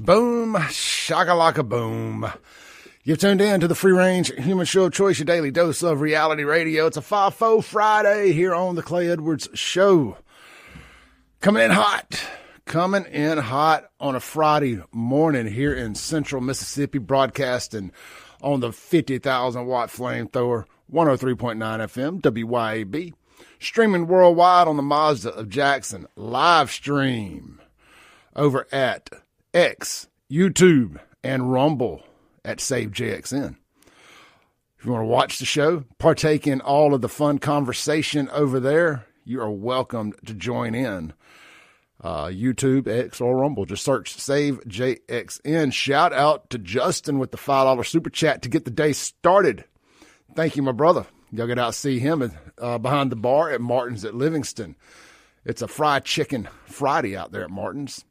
Boom, shakalaka boom. You've tuned in to the Free Range Human Show of Choice, your daily dose of reality radio. It's a 5-4 Friday here on the Clay Edwards Show. Coming in hot on a Friday morning here in central Mississippi, broadcasting on the 50,000 watt flamethrower, 103.9 FM, WYAB, streaming worldwide on the Mazda of Jackson live stream over at X, YouTube, and Rumble at Save JXN. If you want to watch the show, partake in all of the fun conversation over there, you are welcome to join in. YouTube, X, or Rumble. Just search Save JXN. Shout out to Justin with the $5 super chat to get the day started. Thank you, my brother. Y'all get out to see him behind the bar at Martin's at Livingston. It's a fried chicken Friday out there at Martin's.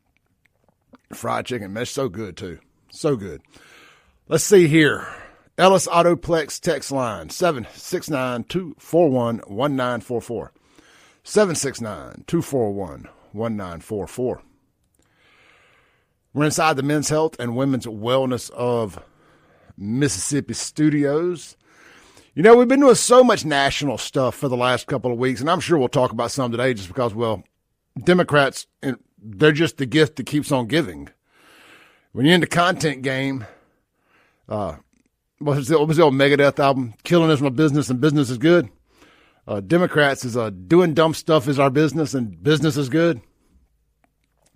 Fried chicken, man, it's so good too. So good. Let's see here. Ellis Autoplex text line, 769-241-1944. 769-241-1944. We're inside the Men's Health and Women's Wellness of Mississippi studios. You know, we've been doing so much national stuff for the last couple of weeks, and I'm sure we'll talk about some today just because, well, Democrats, they're just the gift that keeps on giving. When you're in the content game, what was the old Megadeth album? Killing is my business and business is good. Democrats is doing dumb stuff is our business and business is good.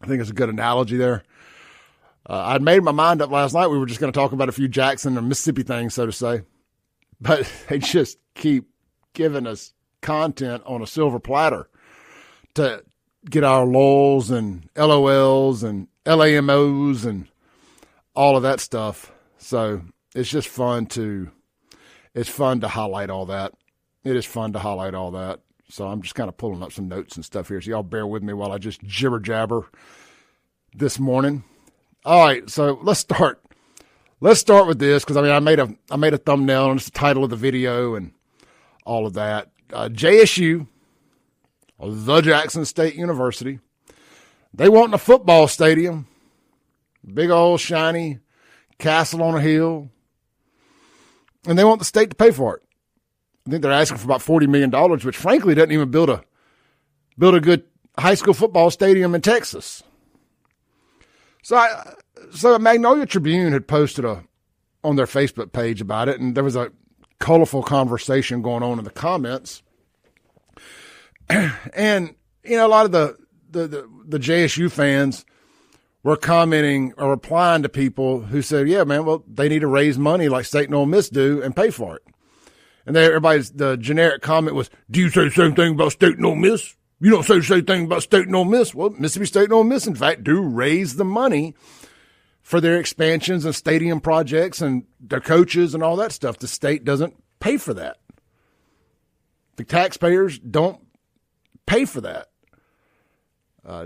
I think it's a good analogy there. I'd made my mind up last night. We were just going to talk about a few Jackson or Mississippi things, so to say. But they just keep giving us content on a silver platter to get our LOLs and LOLs and LAMOs and all of that stuff. So it's just fun to highlight all that. It is fun to highlight all that. So I'm just kind of pulling up some notes and stuff here. So y'all bear with me while I just jibber jabber this morning. All right. So let's start with this. Cause I mean, I made a thumbnail and it's the title of the video and all of that. JSU, the Jackson State University, they want a football stadium, big old shiny castle on a hill, and they want the state to pay for it. I think they're asking for about $40 million, which frankly doesn't even build a good high school football stadium in Texas. So Magnolia Tribune had posted on their Facebook page about it, and there was a colorful conversation going on in the comments. And, you know, a lot of the JSU fans were commenting or replying to people who said, yeah, man, well, they need to raise money like State and Ole Miss do and pay for it. And the generic comment was, do you say the same thing about State and Ole Miss? You don't say the same thing about State and Ole Miss. Well, Mississippi State and Ole Miss, in fact, do raise the money for their expansions and stadium projects and their coaches and all that stuff. The state doesn't pay for that. The taxpayers don't pay for that.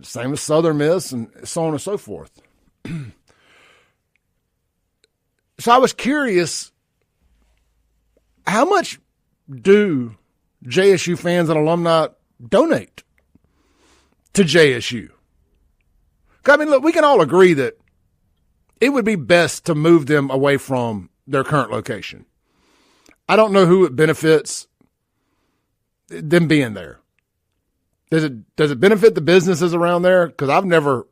Same as Southern Miss and so on and so forth. So I was curious, how much do JSU fans and alumni donate to JSU? I mean, look, we can all agree that it would be best to move them away from their current location. I don't know who it benefits them being there. Does it benefit the businesses around there? Because I've never,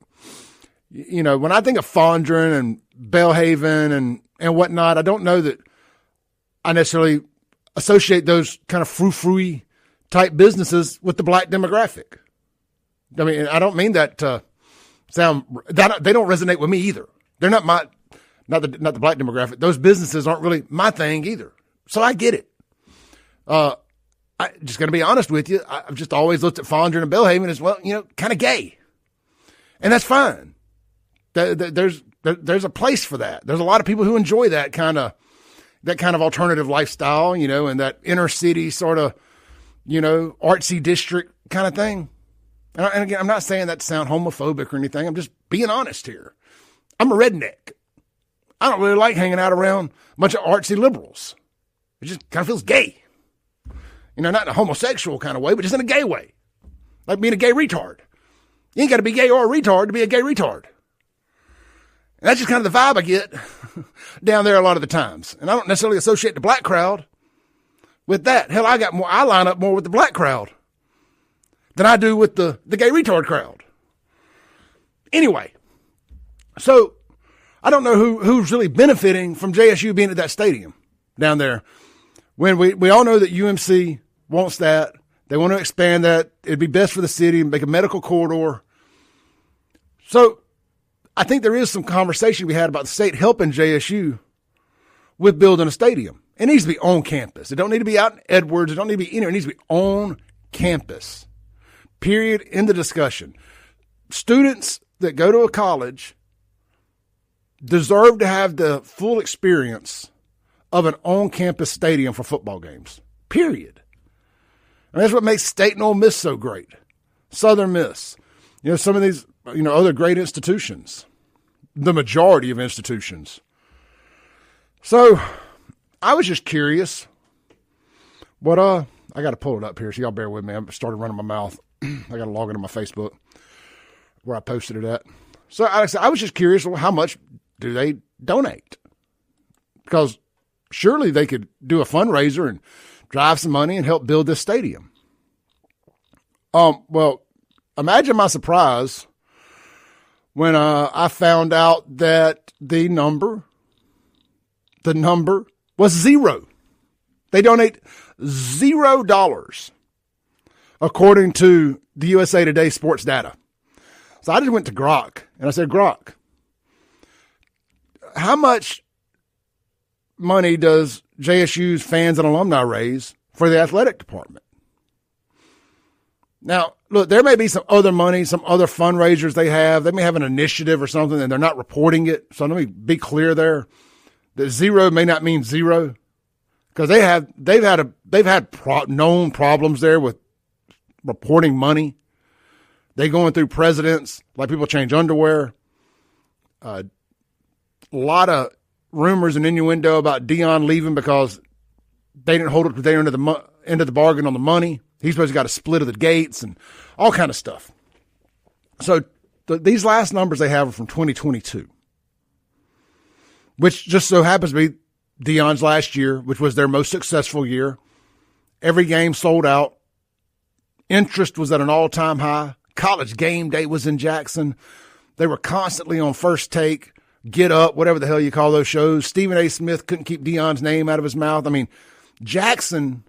you know, when I think of Fondren and Belhaven and whatnot, I don't know that I necessarily associate those kind of frou-frou type businesses with the black demographic. I mean, I don't mean that to sound that they don't resonate with me either. They're not the black demographic. Those businesses aren't really my thing either. So I get it. I just going to be honest with you. I've just always looked at Fondren and Belhaven as, well, you know, kind of gay, and that's fine. There's a place for that. There's a lot of people who enjoy that kind of alternative lifestyle, you know, and that inner city sort of, you know, artsy district kind of thing. And again, I'm not saying that to sound homophobic or anything. I'm just being honest here. I'm a redneck. I don't really like hanging out around a bunch of artsy liberals. It just kind of feels gay. You know, not in a homosexual kind of way, but just in a gay way. Like being a gay retard. You ain't got to be gay or a retard to be a gay retard. And that's just kind of the vibe I get down there a lot of the times. And I don't necessarily associate the black crowd with that. Hell, I line up more with the black crowd than I do with the gay retard crowd. Anyway, so I don't know who's really benefiting from JSU being at that stadium down there. When we all know that UMC wants that. They want to expand that. It'd be best for the city and make a medical corridor. So I think there is some conversation we had about the state helping JSU with building a stadium. It needs to be on campus. It don't need to be out in Edwards. It don't need to be anywhere. It needs to be on campus. Period. End of discussion. Students that go to a college deserve to have the full experience of an on-campus stadium for football games. Period. And that's what makes State and Ole Miss so great. Southern Miss. Some of these, other great institutions. The majority of institutions. So, I was just curious. What, I got to pull it up here, so y'all bear with me. I started running my mouth. I got to log into my Facebook where I posted it at. So, I was just curious, how much do they donate? Because surely they could do a fundraiser and drive some money and help build this stadium. Well, imagine my surprise when I found out that the number was zero. They donate $0 according to the USA Today sports data. So I just went to Grok and I said, Grok, how much money does JSU's fans and alumni raise for the athletic department? Now, look, there may be some other money, some other fundraisers they have. They may have an initiative or something and they're not reporting it. So let me be clear there. The zero may not mean zero because they've had known problems there with reporting money. They going through presidents, like people change underwear. A lot of rumors and innuendo about Dion leaving because they didn't hold up to their end of the bargain on the money. He's supposed to got a split of the gates and all kind of stuff. So these last numbers they have are from 2022, which just so happens to be Dion's last year, which was their most successful year. Every game sold out. Interest was at an all-time high. College game day was in Jackson. They were constantly on First Take, Get Up, whatever the hell you call those shows. Stephen A. Smith couldn't keep Dion's name out of his mouth. I mean, Jackson,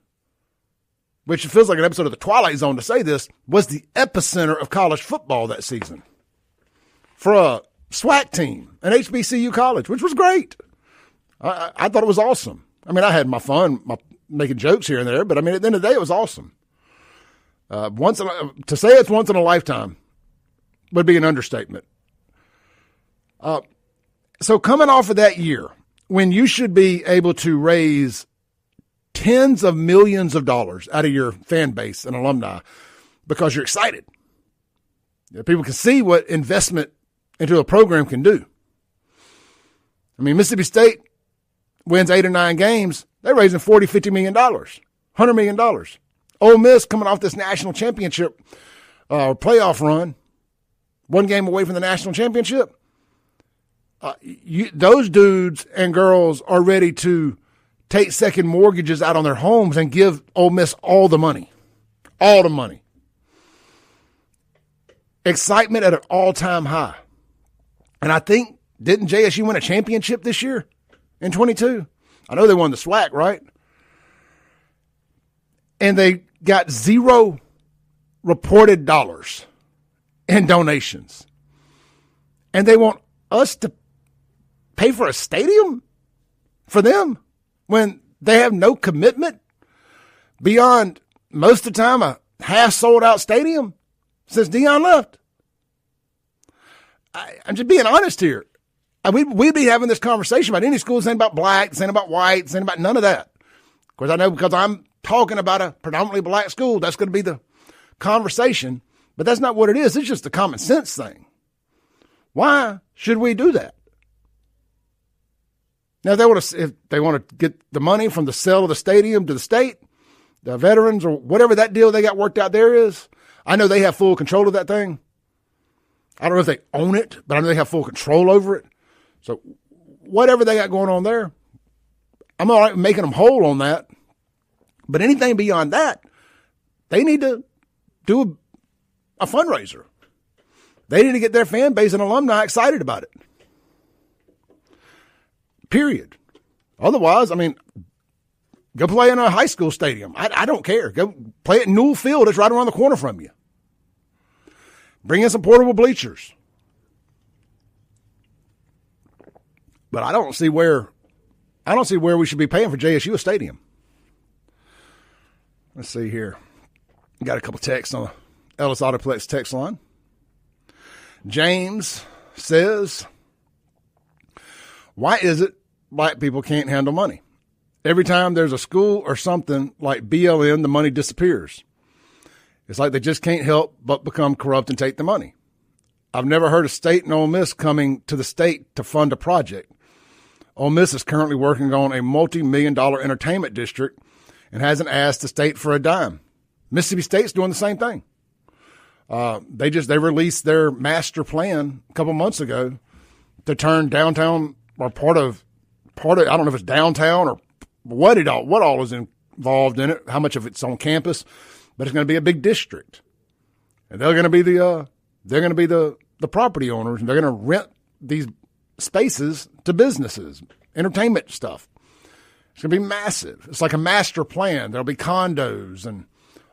which it feels like an episode of The Twilight Zone to say this, was the epicenter of college football that season for a SWAC team, an HBCU college, which was great. I thought it was awesome. I mean, I had my fun making jokes here and there, but I mean, at the end of the day, it was awesome. To say it's once in a lifetime would be an understatement. So coming off of that year, when you should be able to raise tens of millions of dollars out of your fan base and alumni because you're excited. People can see what investment into a program can do. I mean, Mississippi State wins 8 or 9 games. They're raising $40, $50 million, $100 million. Ole Miss coming off this national championship playoff run, 1 game away from the national championship. Those dudes and girls are ready to take second mortgages out on their homes and give Ole Miss all the money. All the money. Excitement at an all-time high. And I think, didn't JSU win a championship this year in 22? I know they won the SWAC, right? And they got 0 reported dollars in donations. And they want us to pay for a stadium for them when they have no commitment beyond most of the time a half sold out stadium since Dion left. I'm just being honest here. We'd be having this conversation about any school saying about black, saying about white, saying about none of that. Of course, I know because I'm talking about a predominantly black school, that's going to be the conversation. But that's not what it is. It's just a common sense thing. Why should we do that? Now, if they want to get the money from the sale of the stadium to the state, the veterans, or whatever that deal they got worked out there is, I know they have full control of that thing. I don't know if they own it, but I know they have full control over it. So whatever they got going on there, I'm all right with making them whole on that. But anything beyond that, they need to do a fundraiser. They need to get their fan base and alumni excited about it. Period. Otherwise, I mean, go play in a high school stadium. I don't care. Go play at Newell Field. It's right around the corner from you. Bring in some portable bleachers. But I don't see where we should be paying for JSU a stadium. Let's see here. Got a couple texts on the Ellis Autoplex text line. James says, why is it black people can't handle money? Every time there's a school or something like BLM, the money disappears. It's like they just can't help but become corrupt and take the money. I've never heard of State and Ole Miss coming to the state to fund a project. Ole Miss is currently working on a multi-million-dollar entertainment district and hasn't asked the state for a dime. Mississippi State's doing the same thing. They released their master plan a couple months ago to turn downtown or part of I don't know if it's downtown or what all is involved in it, how much of it's on campus, but it's going to be a big district, and they're going to be the property owners, and they're going to rent these spaces to businesses, entertainment stuff. It's going to be massive. It's like a master plan. There'll be condos and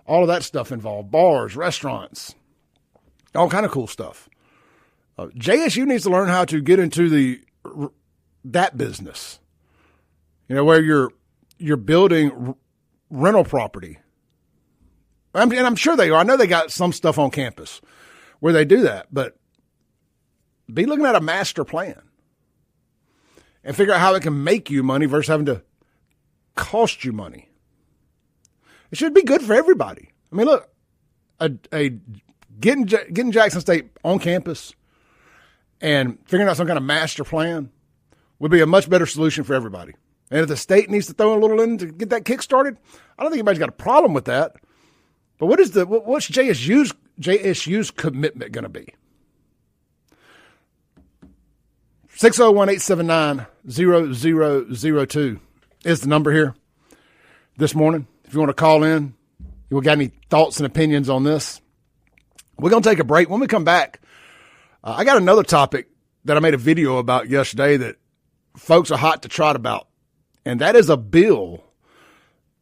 all of that stuff involved, bars, restaurants, all kind of cool stuff. JSU needs to learn how to get into that business, where you're building rental property. And I'm sure they are. I know they got some stuff on campus where they do that, but be looking at a master plan and figure out how it can make you money versus having to cost you money. It should be good for everybody. I mean, look, getting Jackson State on campus and figuring out some kind of master plan would be a much better solution for everybody. And if the state needs to throw a little in to get that kick started, I don't think anybody's got a problem with that. But what's JSU's commitment going to be? 601-879-0002 is the number here this morning. If you want to call in, you got any thoughts and opinions on this? We're going to take a break. When we come back, I got another topic that I made a video about yesterday that folks are hot to trot about, and that is a bill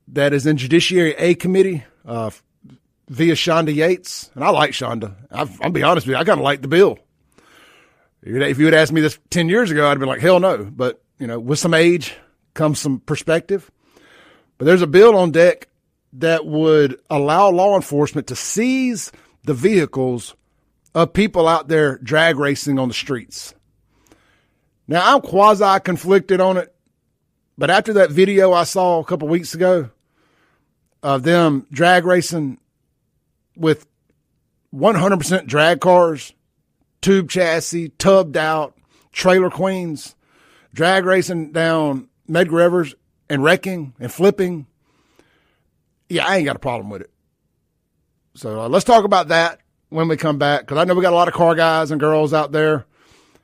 that is in Judiciary A Committee via Shonda Yates. And I like Shonda. I'll be honest with you, I kind of like the bill. If you had asked me this 10 years ago, I'd have been like, hell no. But, with some age comes some perspective. But there's a bill on deck that would allow law enforcement to seize the vehicles of people out there drag racing on the streets. Now, I'm quasi-conflicted on it, but after that video I saw a couple weeks ago of them drag racing with 100% drag cars, tube chassis, tubbed out, trailer queens, drag racing down Medgar Evers and wrecking and flipping, yeah, I ain't got a problem with it. So let's talk about that when we come back, because I know we got a lot of car guys and girls out there.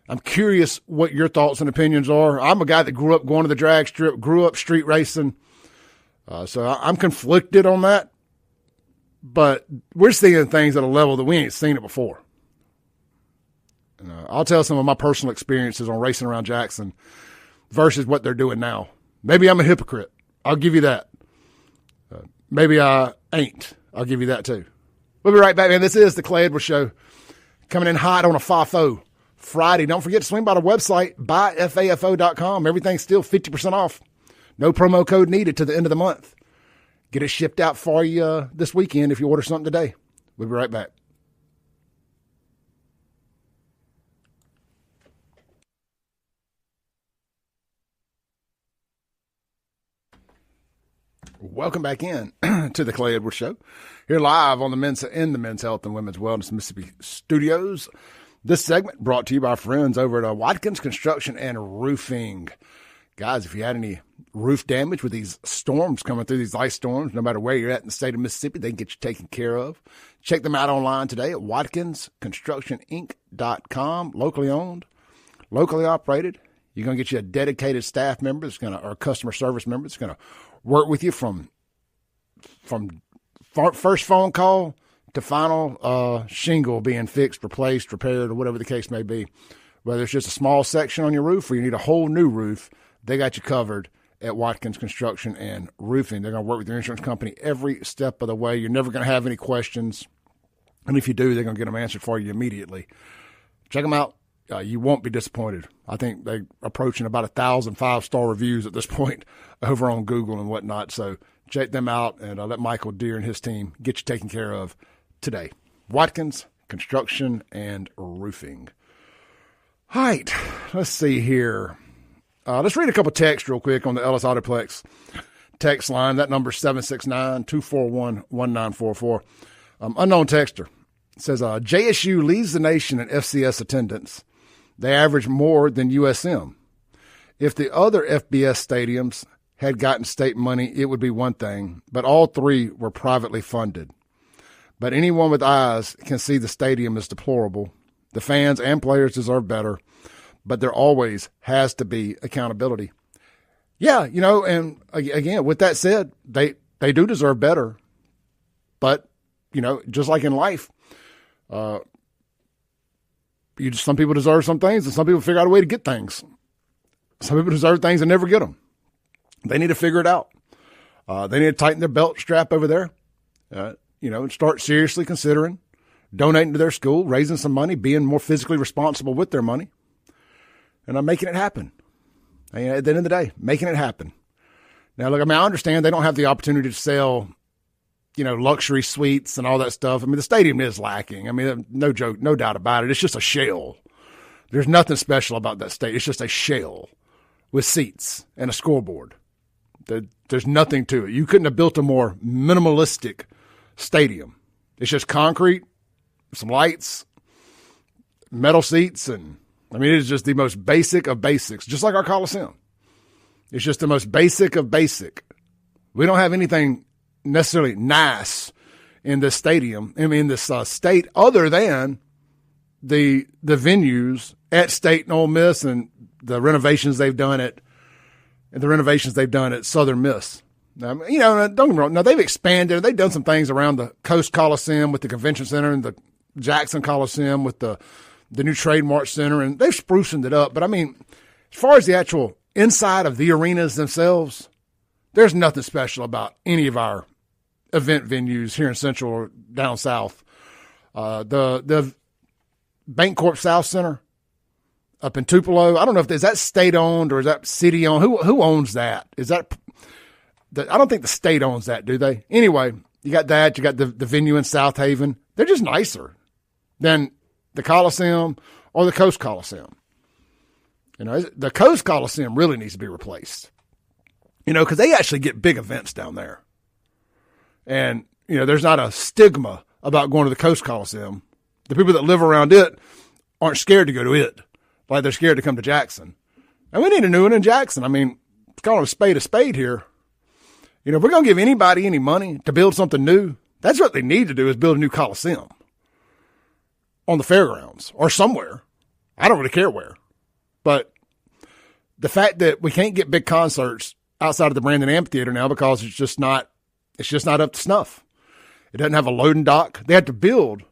I'm curious what your thoughts and opinions are. I'm a guy that grew up going to the drag strip, grew up street racing. So I'm conflicted on that. But we're seeing things at a level that we ain't seen it before. And, I'll tell some of my personal experiences on racing around Jackson versus what they're doing now. Maybe I'm a hypocrite. I'll give you that. Maybe I ain't. I'll give you that too. We'll be right back, man. This is the Clay Edwards Show. Coming in hot on a FAFO Friday. Don't forget to swing by the website, buyfafo.com. Everything's still 50% off. No promo code needed to the end of the month. Get it shipped out for you this weekend if you order something today. We'll be right back. Welcome back in to the Clay Edwards Show. Here live on the Men's Health and Women's Wellness Mississippi Studios. This segment brought to you by our friends over at Watkins Construction and Roofing. Guys, if you had any roof damage with these storms coming through, these ice storms, no matter where you're at in the state of Mississippi, they can get you taken care of. Check them out online today at watkinsconstructioninc.com. Locally owned, locally operated. You're going to get you a dedicated staff member or a customer service member that's going to work with you from first phone call to final shingle being fixed, replaced, repaired, or whatever the case may be. Whether it's just a small section on your roof or you need a whole new roof, they got you covered at Watkins Construction and Roofing. They're going to work with your insurance company every step of the way. You're never going to have any questions. And if you do, they're going to get them answered for you immediately. Check them out. You won't be disappointed. I think they're approaching about 1,000 5-star reviews at this point over on Google and whatnot. So check them out and let Michael Deere and his team get you taken care of today. Watkins Construction and Roofing. All right, let's see here. Let's read a couple texts real quick on the Ellis Autoplex text line. That number is 769-241-1944. Unknown texter says, JSU leads the nation in FCS attendance. They average more than USM. If the other FBS stadiums had gotten state money, it would be one thing, but all three were privately funded. But anyone with eyes can see the stadium is deplorable. The fans and players deserve better, but there always has to be accountability. Yeah, and again, with that said, they do deserve better. But, just like in life, some people deserve some things and some people figure out a way to get things. Some people deserve things and never get them. They need to figure it out. They need to tighten their belt strap over there, and start seriously considering donating to their school, raising some money, being more physically responsible with their money, and making it happen. And at the end of the day, making it happen. Now, look, I understand they don't have the opportunity to sell, luxury suites and all that stuff. The stadium is lacking. No joke, no doubt about it. It's just a shell. There's nothing special about that stadium. It's just a shell with seats and a scoreboard. There's nothing to it. You couldn't have built a more minimalistic stadium. It's just concrete, some lights, metal seats, and it is just the most basic of basics, just like our Coliseum. It's just the most basic of basic. We don't have anything necessarily nice in this stadium, this state, other than the venues at State and Ole Miss and the renovations they've done at Southern Miss. Now, don't get me wrong. Now they've expanded. They've done some things around the Coast Coliseum with the Convention Center and the Jackson Coliseum with the new Trademark Center, and they've sprucened it up. But as far as the actual inside of the arenas themselves, there's nothing special about any of our event venues here in Central or down south. The Bancorp South Center up in Tupelo, I don't know if is that state owned or is that city owned. Who owns that? Is that I don't think the state owns that, do they? Anyway, you got that. You got the venue in South Haven. They're just nicer than the Coliseum or the Coast Coliseum. The Coast Coliseum really needs to be replaced. Because they actually get big events down there. And, there's not a stigma about going to the Coast Coliseum. The people that live around it aren't scared to go to it, like they're scared to come to Jackson. And we need a new one in Jackson. It's called a spade here. If we're going to give anybody any money to build something new, that's what they need to do, is build a new Coliseum on the fairgrounds or somewhere. I don't really care where. But the fact that we can't get big concerts outside of the Brandon Amphitheater now because it's just not up to snuff. It doesn't have a loading dock. They had to build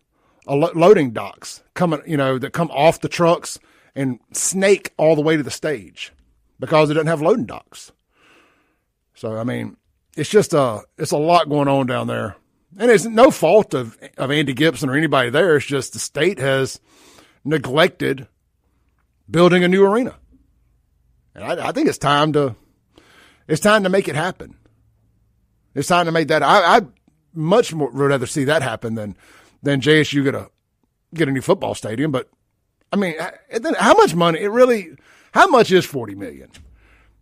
loading docks that come off the trucks and snake all the way to the stage because it doesn't have loading docks. So, it's just it's a lot going on down there. And it's no fault of Andy Gibson or anybody there. It's just the state has neglected building a new arena. And I think it's time to make it happen. It's time to make that. I much more would rather see that happen than JSU get a new football stadium. But how much money? How much is $40 million?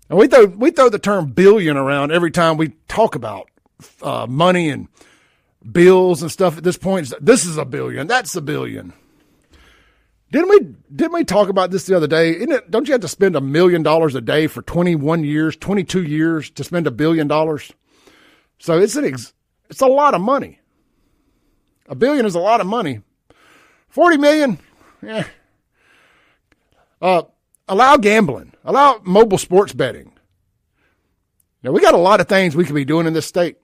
And we throw the term billion around every time we talk about money and bills and stuff. At this point, this is $1 billion. That's $1 billion. Didn't we talk about this the other day? Don't you have to spend $1 million a day for 21 years, 22 years to spend $1 billion? So it's a lot of money. $1 billion is a lot of money. $40 million, yeah. allow gambling, allow mobile sports betting. Now, we got a lot of things we could be doing in this state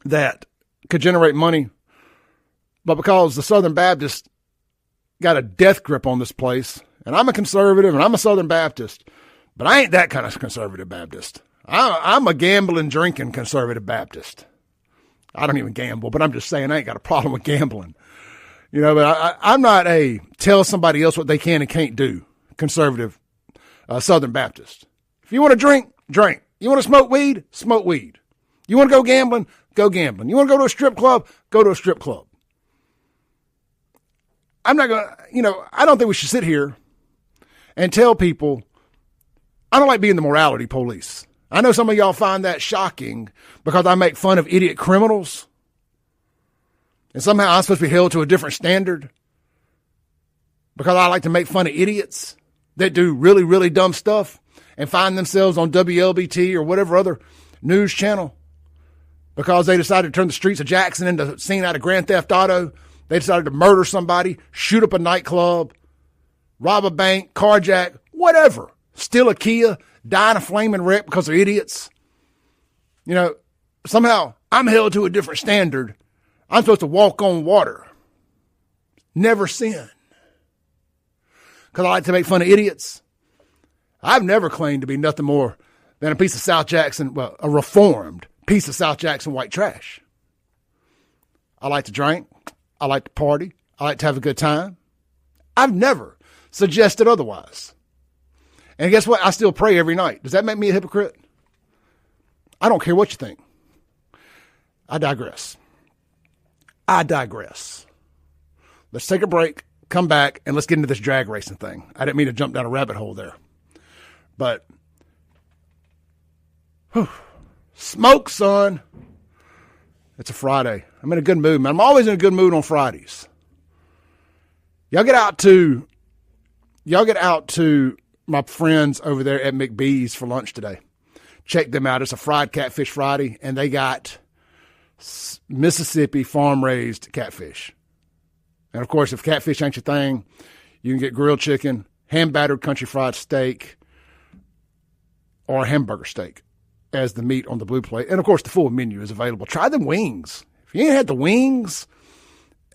that could generate money, but because the Southern Baptists got a death grip on this place, and I'm a conservative and I'm a Southern Baptist, but I ain't that kind of conservative Baptist. I'm a gambling, drinking conservative Baptist. I don't even gamble, but I'm just saying I ain't got a problem with gambling. You know, but I'm not a tell somebody else what they can and can't do conservative Southern Baptist. If you want to drink, drink. You want to smoke weed? Smoke weed. You want to go gambling? Go gambling. You want to go to a strip club? Go to a strip club. I'm not going to, I don't think we should sit here and tell people, I don't like being the morality police. I know some of y'all find that shocking because I make fun of idiot criminals. And somehow I'm supposed to be held to a different standard because I like to make fun of idiots that do really, really dumb stuff and find themselves on WLBT or whatever other news channel because they decided to turn the streets of Jackson into a scene out of Grand Theft Auto. They decided to murder somebody, shoot up a nightclub, rob a bank, carjack, whatever. Steal a Kia, die in a flaming wreck because they're idiots. Somehow I'm held to a different standard. I'm supposed to walk on water. Never sin. Because I like to make fun of idiots. I've never claimed to be nothing more than a piece of South Jackson, well, a reformed piece of South Jackson white trash. I like to drink. I like to party. I like to have a good time. I've never suggested otherwise. And guess what? I still pray every night. Does that make me a hypocrite? I don't care what you think. I digress. Let's take a break, come back, and let's get into this drag racing thing. I didn't mean to jump down a rabbit hole there. But, smoke, son. It's a Friday. I'm in a good mood, man. I'm always in a good mood on Fridays. Y'all get out to my friends over there at McBee's for lunch today. Check them out. It's a fried catfish Friday, and they got Mississippi farm-raised catfish. And, of course, if catfish ain't your thing, you can get grilled chicken, hand-battered country fried steak, or a hamburger steak as the meat on the blue plate. And, of course, the full menu is available. Try the wings. If you ain't had the wings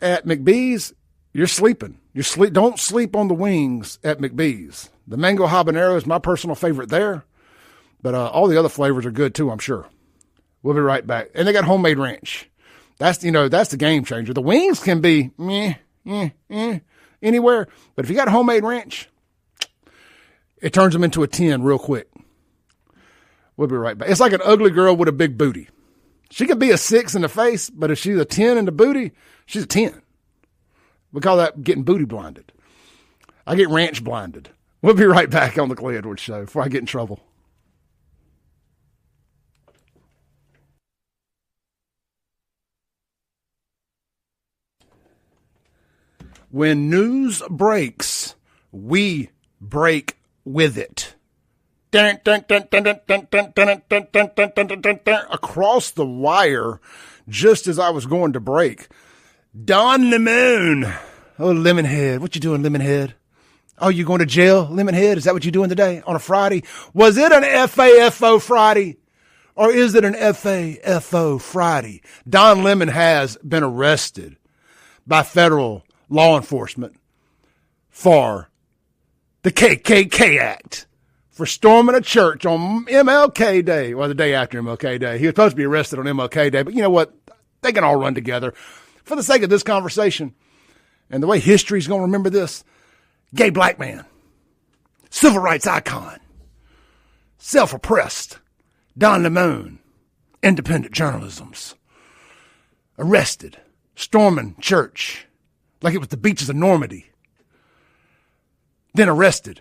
at McBee's, you're sleeping. Don't sleep on the wings at McBee's. The mango habanero is my personal favorite there, but all the other flavors are good too, I'm sure. We'll be right back. And they got homemade ranch. That's the game changer. The wings can be anywhere, but if you got homemade ranch, it turns them into a 10 real quick. We'll be right back. It's like an ugly girl with a big booty. She could be a 6 in the face, but if she's a 10 in the booty, she's a 10. We call that getting booty blinded. I get ranch blinded. We'll be right back on the Clay Edwards Show before I get in trouble. When news breaks, we break with it. Across the wire, just as I was going to break, Don Lemon. Oh, Lemonhead. What you doing, Lemonhead? Oh, you going to jail, Lemonhead? Is that what you're doing today on a Friday? Was it an FAFO Friday? Or is it an FAFO Friday? Don Lemon has been arrested by federal law enforcement for the KKK Act, for storming a church on MLK Day, or the day after MLK Day. He was supposed to be arrested on MLK Day, but you know what? They can all run together. For the sake of this conversation, and the way history's going to remember this, gay black man, civil rights icon, self-oppressed, Don Lemon, independent journalism's, arrested, storming church like it was the beaches of Normandy, then arrested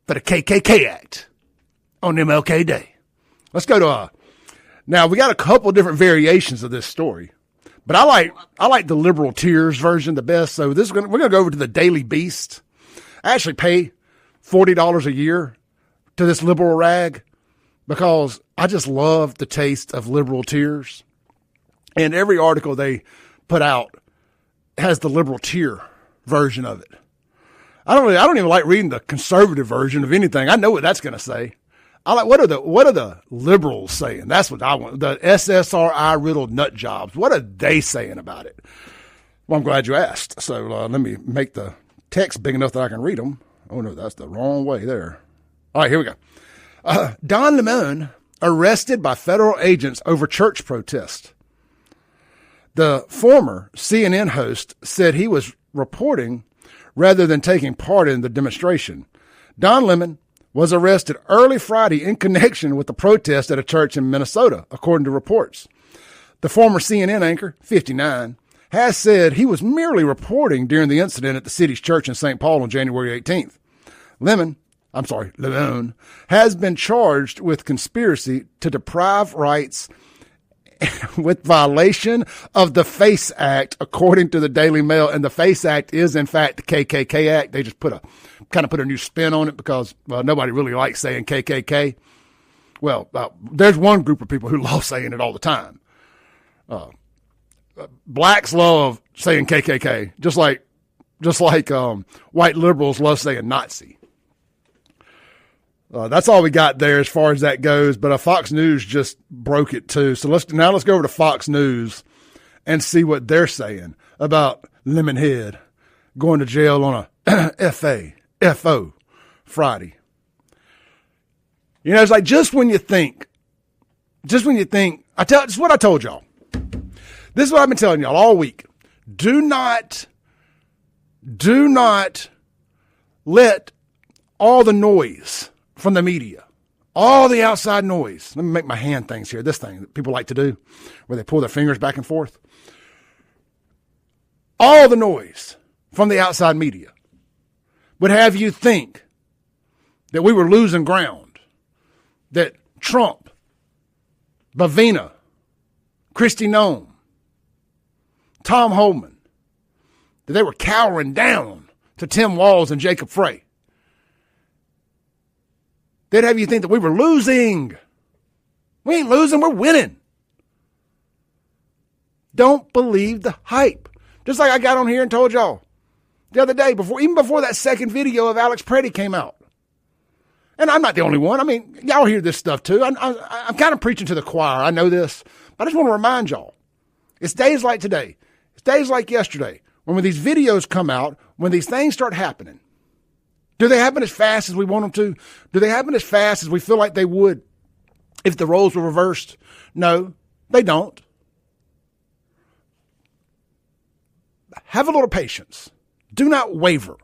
for the KKK Act on MLK Day. Let's go to now we got a couple different variations of this story, but I like the liberal tears version the best. So we're gonna go over to the Daily Beast. I actually pay $40 a year to this liberal rag because I just love the taste of liberal tears, and every article they put out has the liberal tear version of it. I don't even like reading the conservative version of anything. I know what that's going to say. I like, what are the liberals saying? That's what I want. The SSRI riddled nut jobs. What are they saying about it? Well, I'm glad you asked. So let me make the text big enough that I can read them. Oh no, that's the wrong way there. All right, here we go. Don Lemon arrested by federal agents over church protest. The former CNN host said he was reporting rather than taking part in the demonstration. Don Lemon was arrested early Friday in connection with the protest at a church in Minnesota, according to reports. The former CNN anchor, 59, has said he was merely reporting during the incident at the city's church in St. Paul on January 18th. Lemon has been charged with conspiracy to deprive rights with violation of the FACE Act, according to the Daily Mail. And the FACE Act is, in fact, the KKK Act. They just put a new spin on it because, well, nobody really likes saying KKK. Well, there's one group of people who love saying it all the time. Blacks love saying KKK, just like white liberals love saying Nazi. That's all we got there as far as that goes. But Fox News just broke it too. So let's go over to Fox News and see what they're saying about Lemonhead going to jail on a FO Friday. You know, it's like just when you think, this is what I told y'all. This is what I've been telling y'all all week. Do not let all the noise from the media, all the outside noise. Let me make my hand things here. This thing that people like to do where they pull their fingers back and forth. All the noise from the outside media would have you think that we were losing ground, that Trump, Bavina, Kristi Noem, Tom Homan, that they were cowering down to Tim Walz and Jacob Frey. They'd have you think that we were losing. We ain't losing, we're winning. Don't believe the hype. Just like I got on here and told y'all the other day, even before that second video of Alex Preddy came out. And I'm not the only one. I mean, y'all hear this stuff too. I'm kind of preaching to the choir. I know this. But I just want to remind y'all, it's days like today. It's days like yesterday when these videos come out, when these things start happening. Do they happen as fast as we want them to? Do they happen as fast as we feel like they would if the roles were reversed? No, they don't. Have a little patience. Do not waver.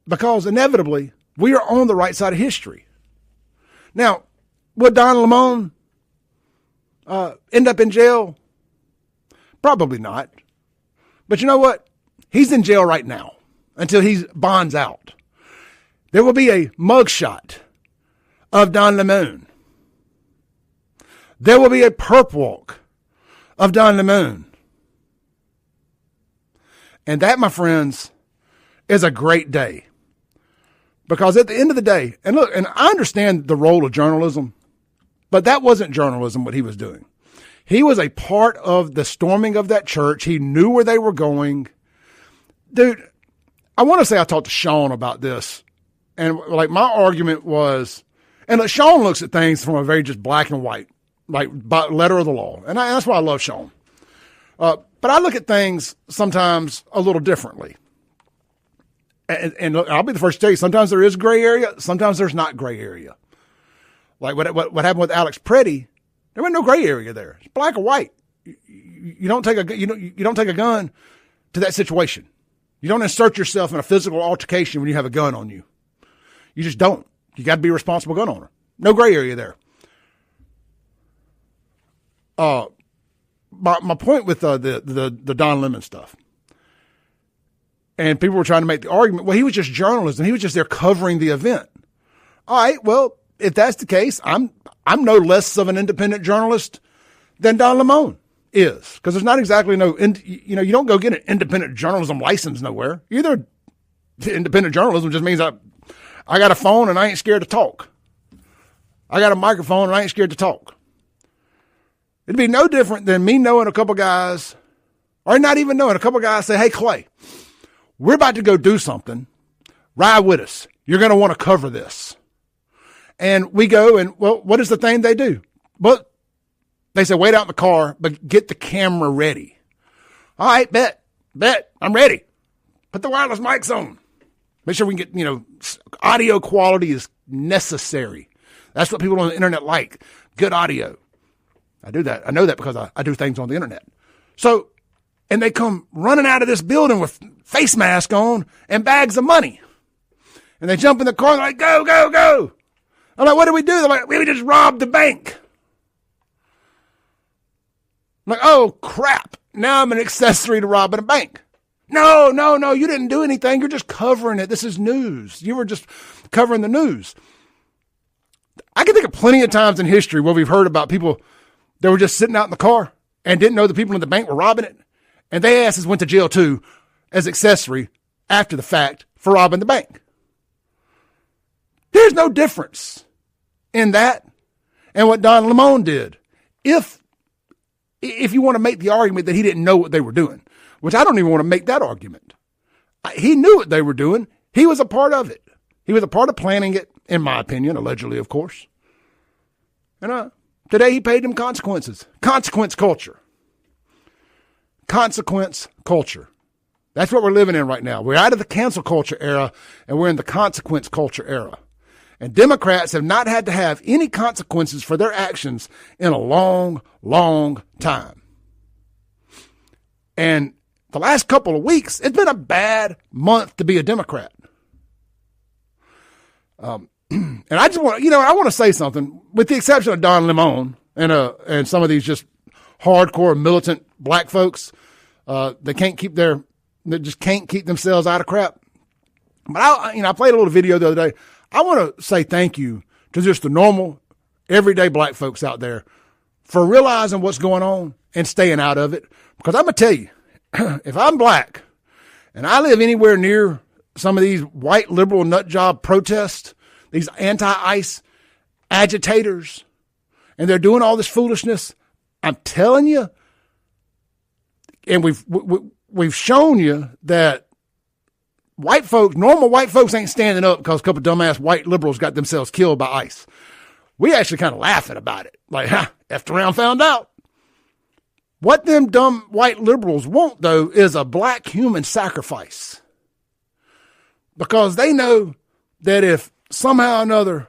Because inevitably, we are on the right side of history. Now, would Don Lemon end up in jail? Probably not. But you know what? He's in jail right now until he bonds out. There will be a mugshot of Don Lemon. There will be a perp walk of Don Lemon. And that, my friends, is a great day. Because at the end of the day, and look, and I understand the role of journalism, but that wasn't journalism what he was doing. He was a part of the storming of that church. He knew where they were going. Dude, I want to say I talked to Sean about this. And like my argument was, and like Sean looks at things from a very just black and white, like by letter of the law. And that's why I love Sean. But I look at things sometimes a little differently. And look, I'll be the first to tell you, sometimes there is gray area, sometimes there's not gray area. Like what happened with Alex Preddy, there wasn't no gray area there. It's black or white. You don't take a gun to that situation. You don't insert yourself in a physical altercation when you have a gun on you. You just don't. You got to be a responsible gun owner. No gray area there. My point with the Don Lemon stuff. And people were trying to make the argument, well, he was just journalism. He was just there covering the event. All right, well, if that's the case, I'm no less of an independent journalist than Don Lemon is. Because there's not exactly you don't go get an independent journalism license nowhere. Either independent journalism just means I got a phone and I ain't scared to talk. I got a microphone and I ain't scared to talk. It'd be no different than me knowing a couple guys, or not even knowing a couple guys say, hey, Clay, we're about to go do something. Ride with us. You're going to want to cover this. And we go and, well, what is the thing they do? Well, they say, wait out in the car, but get the camera ready. All right, bet, I'm ready. Put the wireless mics on. Make sure we can get, audio quality is necessary. That's what people on the internet like. Good audio. I do that. I know that because I do things on the internet. So, and they come running out of this building with face mask on and bags of money. And they jump in the car and they're like, go, go, go. I'm like, what do we do? They're like, we just robbed the bank. I'm like, oh, crap. Now I'm an accessory to robbing a bank. No, you didn't do anything. You're just covering it. This is news. You were just covering the news. I can think of plenty of times in history where we've heard about people that were just sitting out in the car and didn't know the people in the bank were robbing it. And their asses went to jail too as accessory after the fact for robbing the bank. There's no difference in that and what Don Lemon did. If you want to make the argument that he didn't know what they were doing, which I don't even want to make that argument. He knew what they were doing. He was a part of it. He was a part of planning it, in my opinion, allegedly, of course. And today he paid them consequences. Consequence culture. Consequence culture. That's what we're living in right now. We're out of the cancel culture era, and we're in the consequence culture era. And Democrats have not had to have any consequences for their actions in a long, long time. And the last couple of weeks, it's been a bad month to be a Democrat. And I just want, I want to say something, with the exception of Don Lemon and some of these just hardcore militant black folks, they just can't keep themselves out of crap. But I played a little video the other day. I want to say thank you to just the normal, everyday black folks out there for realizing what's going on and staying out of it. Because I'm going to tell you, if I'm black and I live anywhere near some of these white liberal nut job protests, these anti-ICE agitators, and they're doing all this foolishness, I'm telling you, and we've shown you that normal white folks ain't standing up because a couple of dumbass white liberals got themselves killed by ICE. We actually kind of laughing about it. Like, effed around, found out. What them dumb white liberals want, though, is a black human sacrifice. Because they know that if somehow or another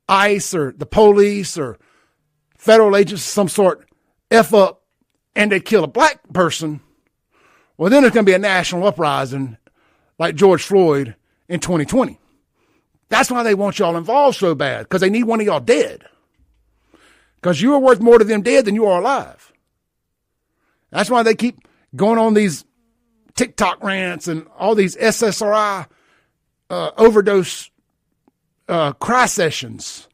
ICE or the police or federal agents of some sort F up and they kill a black person, well, then there's going to be a national uprising like George Floyd in 2020. That's why they want y'all involved so bad, because they need one of y'all dead. Because you are worth more to them dead than you are alive. That's why they keep going on these TikTok rants and all these SSRI overdose cry sessions.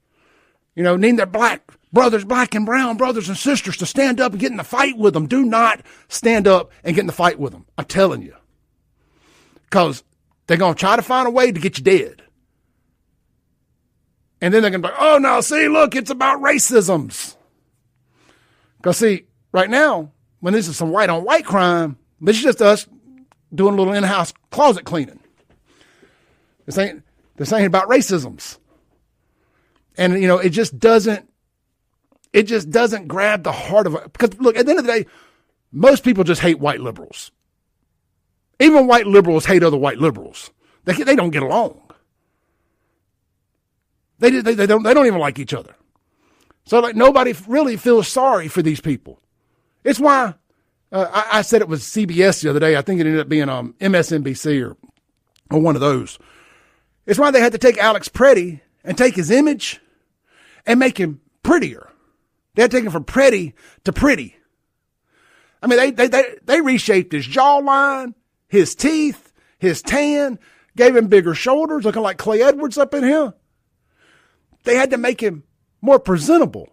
Needing their black brothers, black and brown brothers and sisters to stand up and get in the fight with them. Do not stand up and get in the fight with them. I'm telling you. Because they're going to try to find a way to get you dead. And then they're going to be like, oh, no, see, look, it's about racisms. Because, see, right now, when this is some white-on-white crime, this is just us doing a little in-house closet cleaning. This ain't about racisms. And, it just doesn't grab the heart of it. Because, look, at the end of the day, most people just hate white liberals. Even white liberals hate other white liberals. They don't get along. They don't even like each other. So like nobody really feels sorry for these people. It's why I said it was CBS the other day. I think it ended up being MSNBC or one of those. It's why they had to take Alex Pretty and take his image and make him prettier. They had to take him from pretty to pretty. I mean, they reshaped his jawline, his teeth, his tan, gave him bigger shoulders, looking like Clay Edwards up in here. They had to make him more presentable.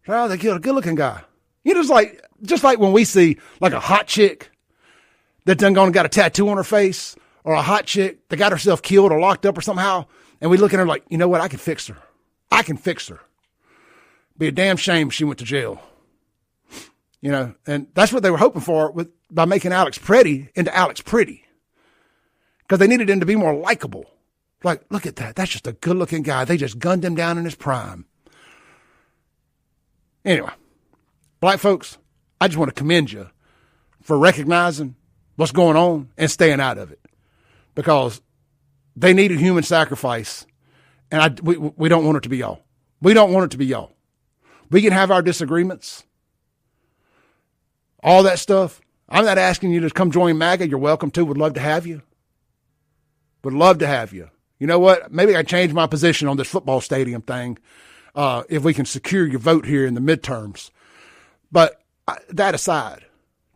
Oh, they killed a good-looking guy. Just like when we see like a hot chick that done gone and got a tattoo on her face, or a hot chick that got herself killed or locked up or somehow, and we look at her like, you know what, I can fix her. I can fix her. Be a damn shame if she went to jail. and that's what they were hoping for by making Alex Pretty into Alex Pretty, because they needed him to be more likable. Like, look at that. That's just a good looking guy. They just gunned him down in his prime. Anyway, black folks, I just want to commend you for recognizing what's going on and staying out of it, because they need a human sacrifice, and we don't want it to be y'all. We don't want it to be y'all. We can have our disagreements, all that stuff. I'm not asking you to come join MAGA. You're welcome to. Would love to have you. Would love to have you. You know what? Maybe I change my position on this football stadium thing if we can secure your vote here in the midterms. But that aside,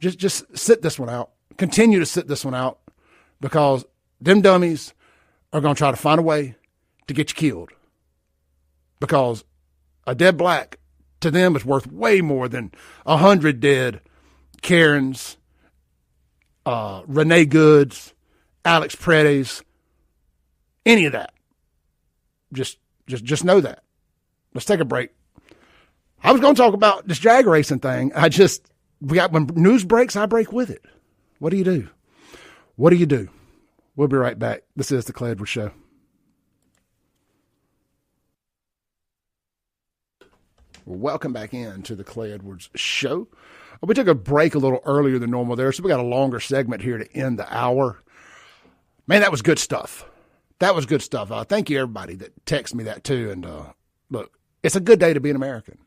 just sit this one out. Continue to sit this one out, because them dummies are going to try to find a way to get you killed, because a dead black to them is worth way more than 100 dead Karens, Renee Goods, Alex Pretty's, any of that. Just know that. Let's take a break. I was going to talk about this drag racing thing. When news breaks, I break with it. What do you do? What do you do? We'll be right back. This is the Clay Edwards Show. Welcome back in to the Clay Edwards Show. We took a break a little earlier than normal there, so we got a longer segment here to end the hour. Man, that was good stuff. That was good stuff. Thank you, everybody that texted me that too. And look, it's a good day to be an American.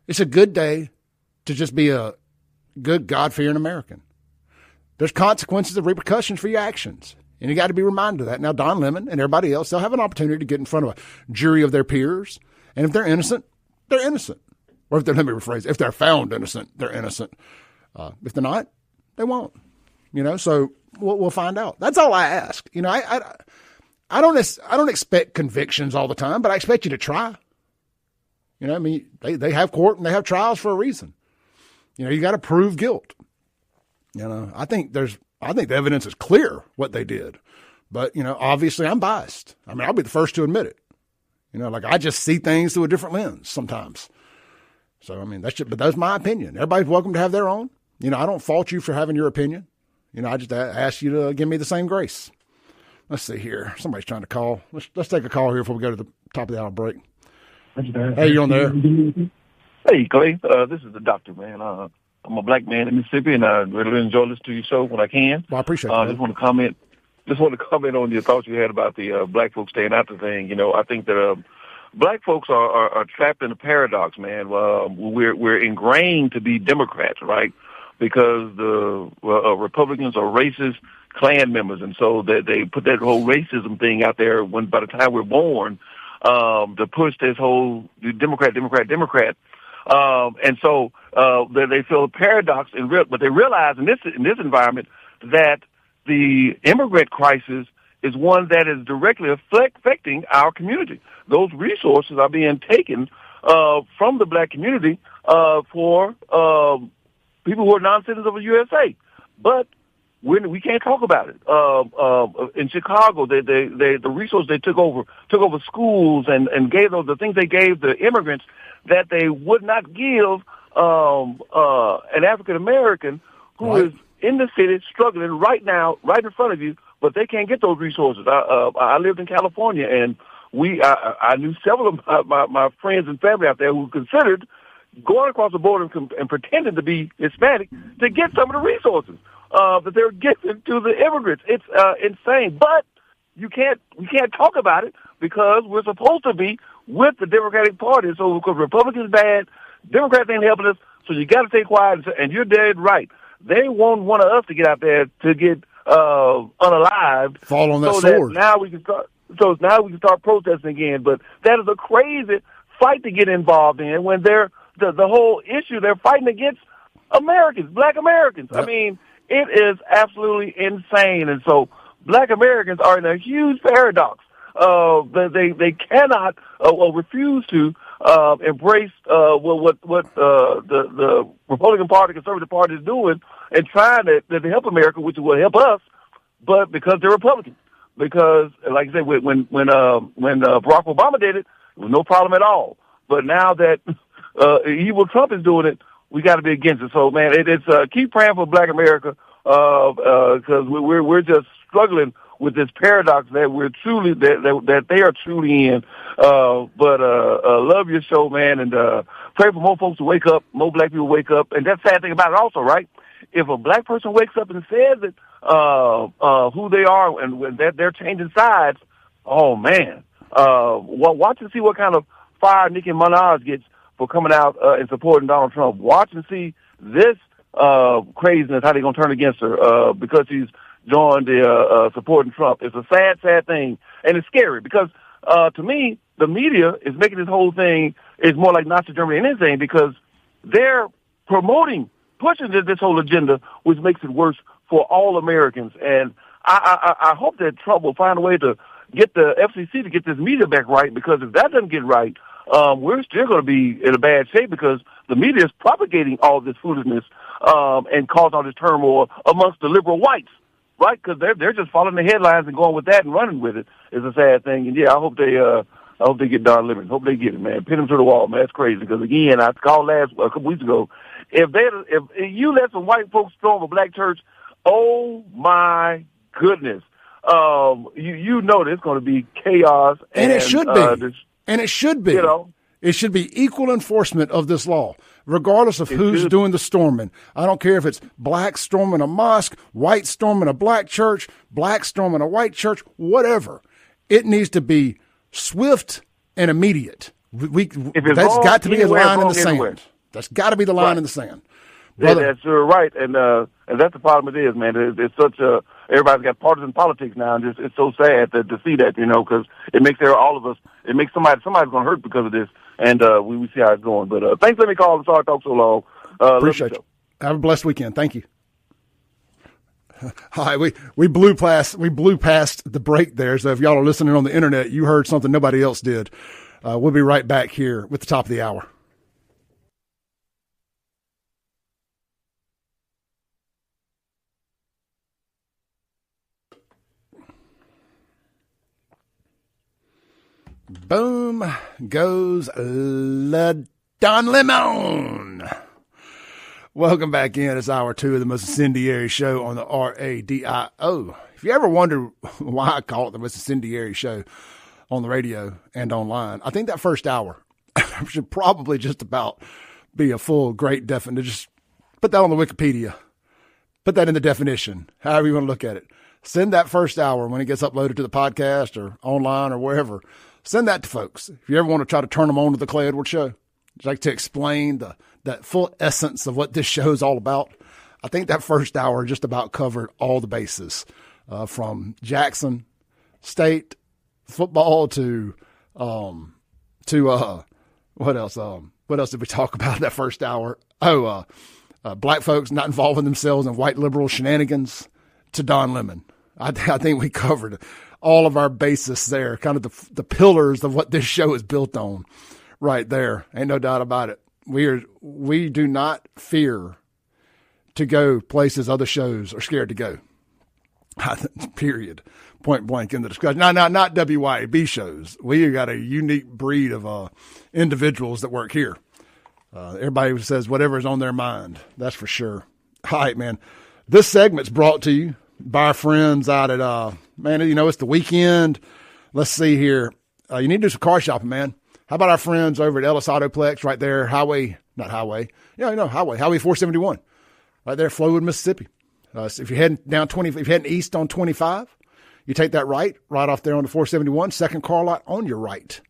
It's a good day to just be a good, God-fearing American. There's consequences and repercussions for your actions, and you got to be reminded of that. Now, Don Lemon and everybody else, they'll have an opportunity to get in front of a jury of their peers, and if they're innocent, they're innocent. Or let me rephrase, if they're found innocent, they're innocent. If they're not, they won't. So we'll find out. That's all I ask. I don't expect convictions all the time, but I expect you to try. They have court and they have trials for a reason. You got to prove guilt. I think the evidence is clear what they did, but obviously I'm biased. I'll be the first to admit it. I just see things through a different lens sometimes. So, but that's my opinion. Everybody's welcome to have their own. I don't fault you for having your opinion. I just ask you to give me the same grace. Let's see here. Somebody's trying to call. Let's take a call here before we go to the top of the hour break. Hey, you on there? Hey, Clay. This is the doctor, man. I'm a black man in Mississippi, and I really enjoy listening to your show when I can. Well, I appreciate that. Just want to comment on your thoughts you had about the black folks staying out the thing. I think that black folks are trapped in a paradox, man. We're ingrained to be Democrats, right? Because the Republicans are racist Klan members, and so they put that whole racism thing out there by the time we're born to push this whole Democrat. And so they feel a paradox, but they realize in this environment that the immigrant crisis is one that is directly affecting our community. Those resources are being taken from the black community for people who are non-citizens of the USA. But we can't talk about it. In Chicago, the resources they took over schools and gave the things they gave the immigrants that they would not give an African American who is in the city struggling right now, right in front of you, but they can't get those resources. I lived in California, and I knew several of my friends and family out there who considered going across the border and pretending to be Hispanic to get some of the resources that they're giving to the immigrants. It's insane, but we can't talk about it because we're supposed to be with the Democratic Party. So because Republicans bad, Democrats ain't helping us, so you got to stay quiet. And you're dead right. They won't want us to get out there to get unalived. Fall on that sword. Now we can start protesting again. But that is a crazy fight to get involved in when the whole issue they're fighting against Americans, black Americans. Yep. It is absolutely insane. And so black Americans are in a huge paradox. They cannot refuse to embrace what the Republican Party, Conservative Party is doing and trying to help America, which will help us, but because they're Republicans. Because, like I said, when Barack Obama did it, it was no problem at all. But now that evil Trump is doing it, we got to be against it. So, man, it's keep praying for Black America because we're just struggling with this paradox that we're truly that they are truly in. But love your show, man, and pray for more folks to wake up, more Black people wake up. And that's the sad thing about it, also, right? If a Black person wakes up and says that who they are and that they're changing sides, oh man, watch and see what kind of fire Nicki Minaj gets for coming out and supporting Donald Trump. Watch and see this craziness, how they're going to turn against her because she's joined the supporting Trump. It's a sad, sad thing, and it's scary because to me, the media is making this whole thing is more like Nazi Germany than anything because they're pushing this whole agenda, which makes it worse for all Americans. And I hope that Trump will find a way to get the FCC to get this media back right, because if that doesn't get right, we're still going to be in a bad shape because the media is propagating all this foolishness and causing all this turmoil amongst the liberal whites, right? Because they're just following the headlines and going with that and running with it. It's a sad thing. And yeah, I hope they get Don Lemon. Hope they get it, man. Pin him to the wall, man. That's crazy. Because again, I called a couple weeks ago. If you let some white folks storm a Black church, oh my goodness, you know there's going to be chaos, and it should be. And it should be. You know, it should be equal enforcement of this law, regardless of who's doing the storming. I don't care if it's black storming a mosque, white storming a black church, black storming a white church, whatever. It needs to be swift and immediate. That's got to be a line in the sand. That's got to be the line in the sand. Brother. Yeah, that's right, and that's the problem. It is, man. It's such everybody's got partisan politics now, and it's so sad to see that, you know, because it makes all of us. It makes somebody's going to hurt because of this, and we see how it's going. But thanks for letting me call. I'm sorry I talked so long. Appreciate you. Have a blessed weekend. Thank you. Hi, we blew past the break there. So if y'all are listening on the internet, you heard something nobody else did. We'll be right back here with the top of the hour. Boom goes Don Lemon. Welcome back in. It's hour 2 of the most incendiary show on the RADIO. If you ever wonder why I call it the most incendiary show on the radio and online, I think that first hour should probably just about be a full great definition. Just put that on the Wikipedia. Put that in the definition, however you want to look at it. Send that first hour when it gets uploaded to the podcast or online or wherever. Send that to folks. If you ever want to try to turn them on to the Clay Edwards Show, like to explain that full essence of what this show is all about, I think that first hour just about covered all the bases, from Jackson State football to what else? What else did we talk about that first hour? Black folks not involving themselves in white liberal shenanigans to Don Lemon. I think we covered all of our basis there, kind of the pillars of what this show is built on right there. Ain't no doubt about it. We do not fear to go places other shows are scared to go. Period. Point blank in the discussion. Not WYAB shows. We got a unique breed of individuals that work here. Everybody says whatever's on their mind. That's for sure. All right, man. This segment's brought to you by our friends out at, it's the weekend. Let's see here. You need to do some car shopping, man. How about our friends over at Ellis Autoplex right there, Highway 471, right there, Flowood, Mississippi. So if you're heading if you're heading east on 25, you take that right off there on the 471, second car lot on your right.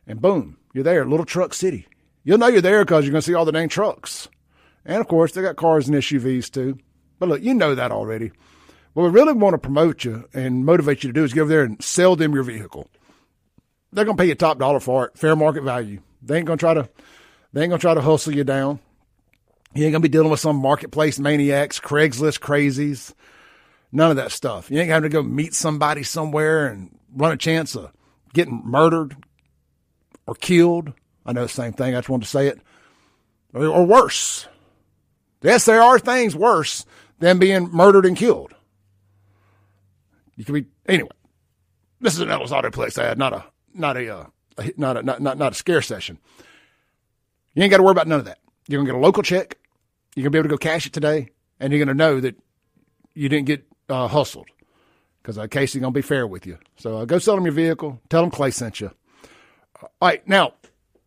And boom, you're there, Little Truck City. You'll know you're there because you're going to see all the dang trucks. And of course, they got cars and SUVs too. But look, you know that already. What we really want to promote you and motivate you to do is go over there and sell them your vehicle. They're going to pay you top dollar for it, fair market value. They ain't going to try to hustle you down. You ain't going to be dealing with some marketplace maniacs, Craigslist crazies, none of that stuff. You ain't having to go meet somebody somewhere and run a chance of getting murdered or killed. I know the same thing. I just wanted to say it. Or worse. Yes, there are things worse than being murdered and killed. You can be anyway. This is an Ellis Autoplex ad, not a scare session. You ain't got to worry about none of that. You're going to get a local check. You're going to be able to go cash it today, and you're going to know that you didn't get hustled because Casey's going to be fair with you. So go sell them your vehicle. Tell them Clay sent you. All right, now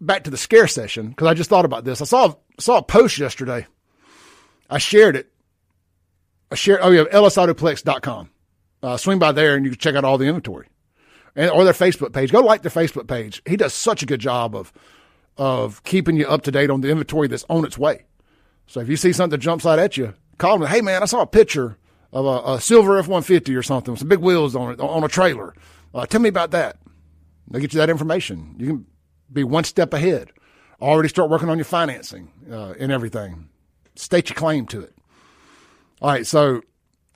back to the scare session because I just thought about this. I saw a post yesterday. I shared it. LSAutoplex.com. Swing by there and you can check out all the inventory or their Facebook page. Go like their Facebook page. He does such a good job of keeping you up to date on the inventory that's on its way. So if you see something that jumps out at you, call them. Hey man, I saw a picture of a silver F-150 or something with some big wheels on it on a trailer. Tell me about that. They'll get you that information. You can be one step ahead. Already start working on your financing and everything. State your claim to it. All right, so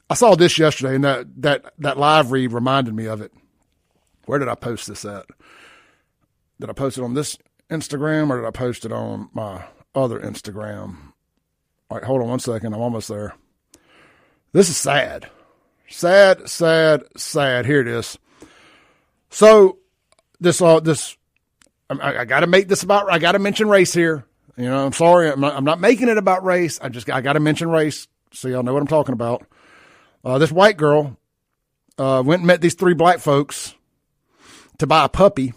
I saw this yesterday, and that live read reminded me of it. Where did I post this at? Did I post it on this Instagram, or did I post it on my other Instagram? All right, hold on one second. I'm almost there. This is sad. Sad, sad, sad. Here it is. So I got to make this about, I got to mention race here. You know, I'm sorry. I'm not making it about race. I got to mention race so y'all know what I'm talking about. This white girl went and met these three black folks to buy a puppy,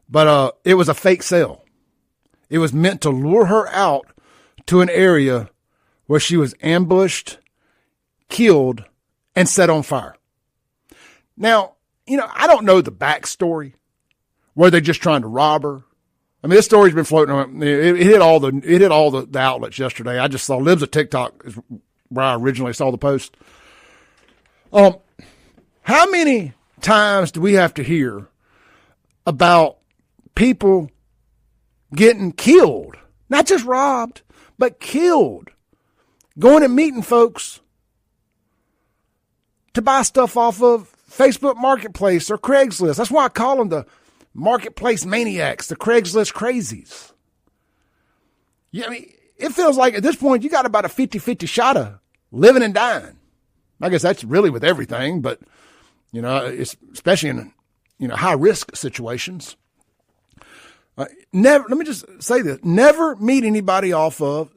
but it was a fake sale. It was meant to lure her out to an area where she was ambushed, killed, and set on fire. Now, you know, I don't know the backstory. Were they just trying to rob her? I mean, this story's been floating around. It hit all the outlets yesterday. I just saw Libs of TikTok is where I originally saw the post. How many times do we have to hear about people getting killed? Not just robbed, but killed. Going and meeting folks to buy stuff off of Facebook Marketplace or Craigslist. That's why I call them the Marketplace maniacs, the Craigslist crazies. Yeah, I mean, it feels like at this point you got about a 50-50 shot of living and dying. I guess that's really with everything, but, you know, it's especially in, you know, high risk situations. Let me just say this. Never meet anybody off of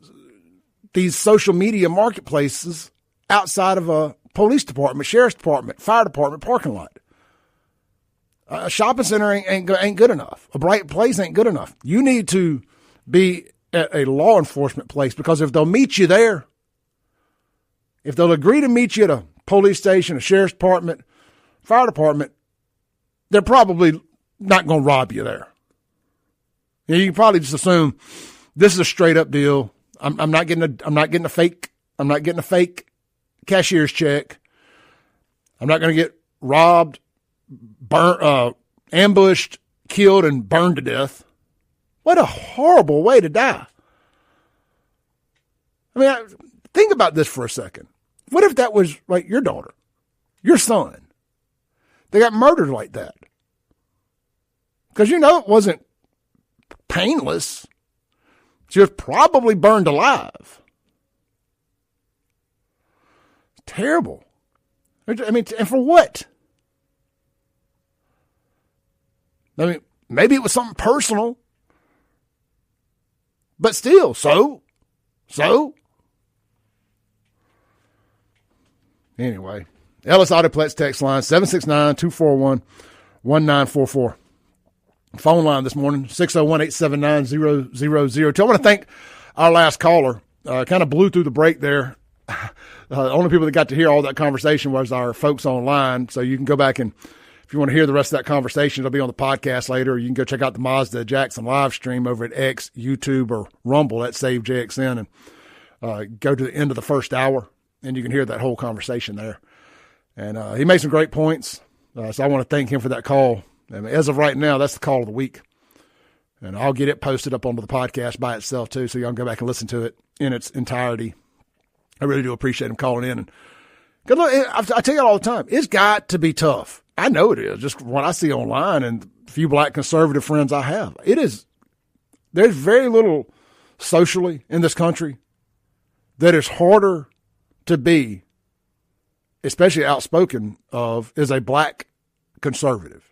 these social media marketplaces outside of a police department, sheriff's department, fire department parking lot. A shopping center ain't good enough. A bright place ain't good enough. You need to be at a law enforcement place, because if they'll meet you there, if they'll agree to meet you at a police station, a sheriff's department, fire department, they're probably not going to rob you there. You can probably just assume this is a straight up deal. I'm not getting a fake cashier's check. I'm not going to get robbed, ambushed, killed, and burned to death. What a horrible way to die. I mean, think about this for a second. What if that was like your daughter, your son? They got murdered like that. Because you know it wasn't painless. She was probably burned alive. Terrible. I mean, and for what? I mean, maybe it was something personal, but still, so. Anyway, Ellis Autoplex text line, 769-241-1944. Phone line this morning, 601-879-0002. I want to thank our last caller. Kind of blew through the break there. The only people that got to hear all that conversation was our folks online. So you can go back and, if you want to hear the rest of that conversation, it'll be on the podcast later. Or you can go check out the Mazda Jackson live stream over at X, YouTube, or Rumble at Save JXN, and go to the end of the first hour, and you can hear that whole conversation there. And he made some great points. So I want to thank him for that call. And as of right now, that's the call of the week. And I'll get it posted up onto the podcast by itself, too, so y'all can go back and listen to it in its entirety. I really do appreciate him calling in. And look, I tell you all the time, it's got to be tough. I know it is, just what I see online and the few black conservative friends I have. It is. There's very little socially in this country that is harder to be, especially outspoken of, is a black conservative.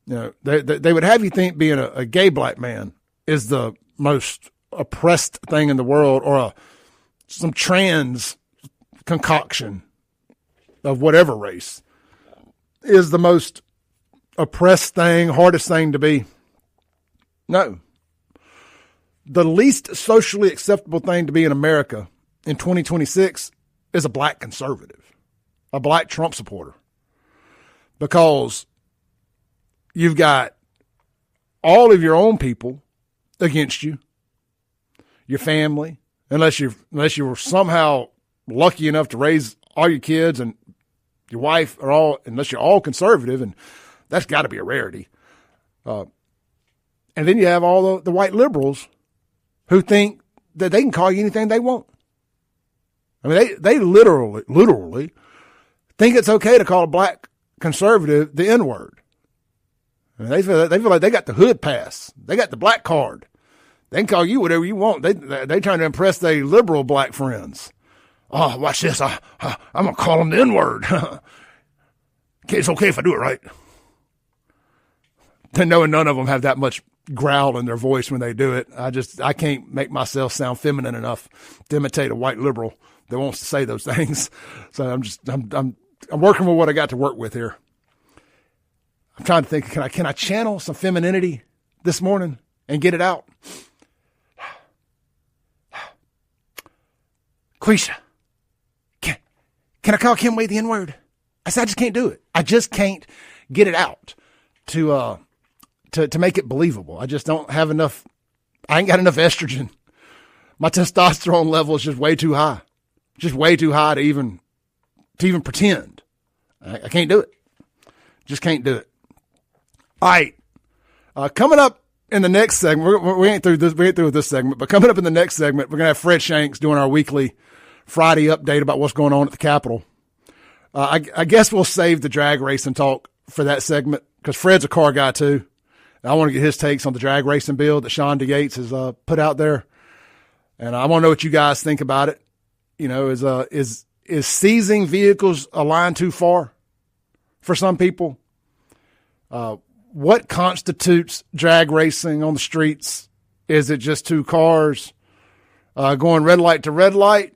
You know, they would have you think being a gay black man is the most oppressed thing in the world, or some trans concoction of whatever race is the most oppressed thing, hardest thing to be. No. The least socially acceptable thing to be in America in 2026 is a black conservative, a black Trump supporter. Because you've got all of your own people against you, your family, unless you were somehow lucky enough to raise all your kids and your wife are all, unless you're all conservative, and that's got to be a rarity. And then you have all the white liberals who think that they can call you anything they want. I mean, they literally think it's okay to call a black conservative the N-word. I mean, they feel like they got the hood pass. They got the black card. They can call you whatever you want. They trying to impress their liberal black friends. Oh, watch this. I'm going to call them the N-word. It's okay if I do it right. Knowing none of them have that much growl in their voice when they do it. I can't make myself sound feminine enough to imitate a white liberal that wants to say those things. So I'm working with what I got to work with here. I'm trying to think, can I channel some femininity this morning and get it out? Quisha, can I call Kim Wade the N-word? I said, I just can't do it. I just can't get it out to make it believable. I just don't have enough. I ain't got enough estrogen. My testosterone level is just way too high. Just way too high to even pretend. I can't do it. Just can't do it. All right. Coming up in the next segment, we ain't through with this segment, but coming up in the next segment, we're going to have Fred Shanks doing our weekly Friday update about what's going on at the Capitol. I guess we'll save the drag racing talk for that segment because Fred's a car guy too. I want to get his takes on the drag racing bill that Shonda Yates has put out there. And I want to know what you guys think about it. You know, is seizing vehicles a line too far for some people? What constitutes drag racing on the streets? Is it just two cars going red light to red light?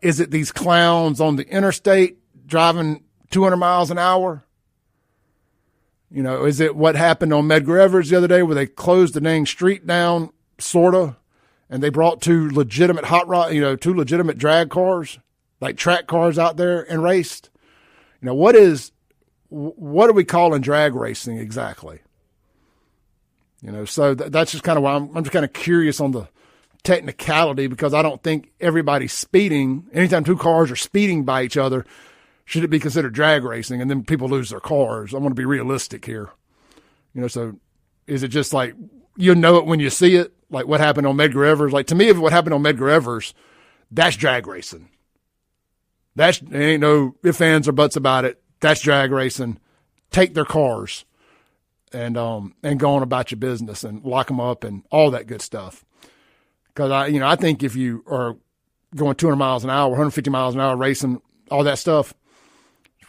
Is it these clowns on the interstate driving 200 miles an hour? You know, is it what happened on Medgar Evers the other day where they closed the dang street down, sort of, and they brought two legitimate two legitimate drag cars, like track cars out there and raced? You know, what are we calling drag racing exactly? You know, so that's just kind of why I'm just kind of curious on the technicality, because I don't think everybody's speeding. Anytime two cars are speeding by each other, should it be considered drag racing? And then people lose their cars. I want to be realistic here. You know, so is it just like, you know it when you see it? Like what happened on Medgar Evers? Like to me, if what happened on Medgar Evers, that's drag racing. There ain't no ifs, ands, or buts about it. That's drag racing. Take their cars and go on about your business and lock them up and all that good stuff. Because I think if you are going 200 miles an hour, 150 miles an hour racing, all that stuff,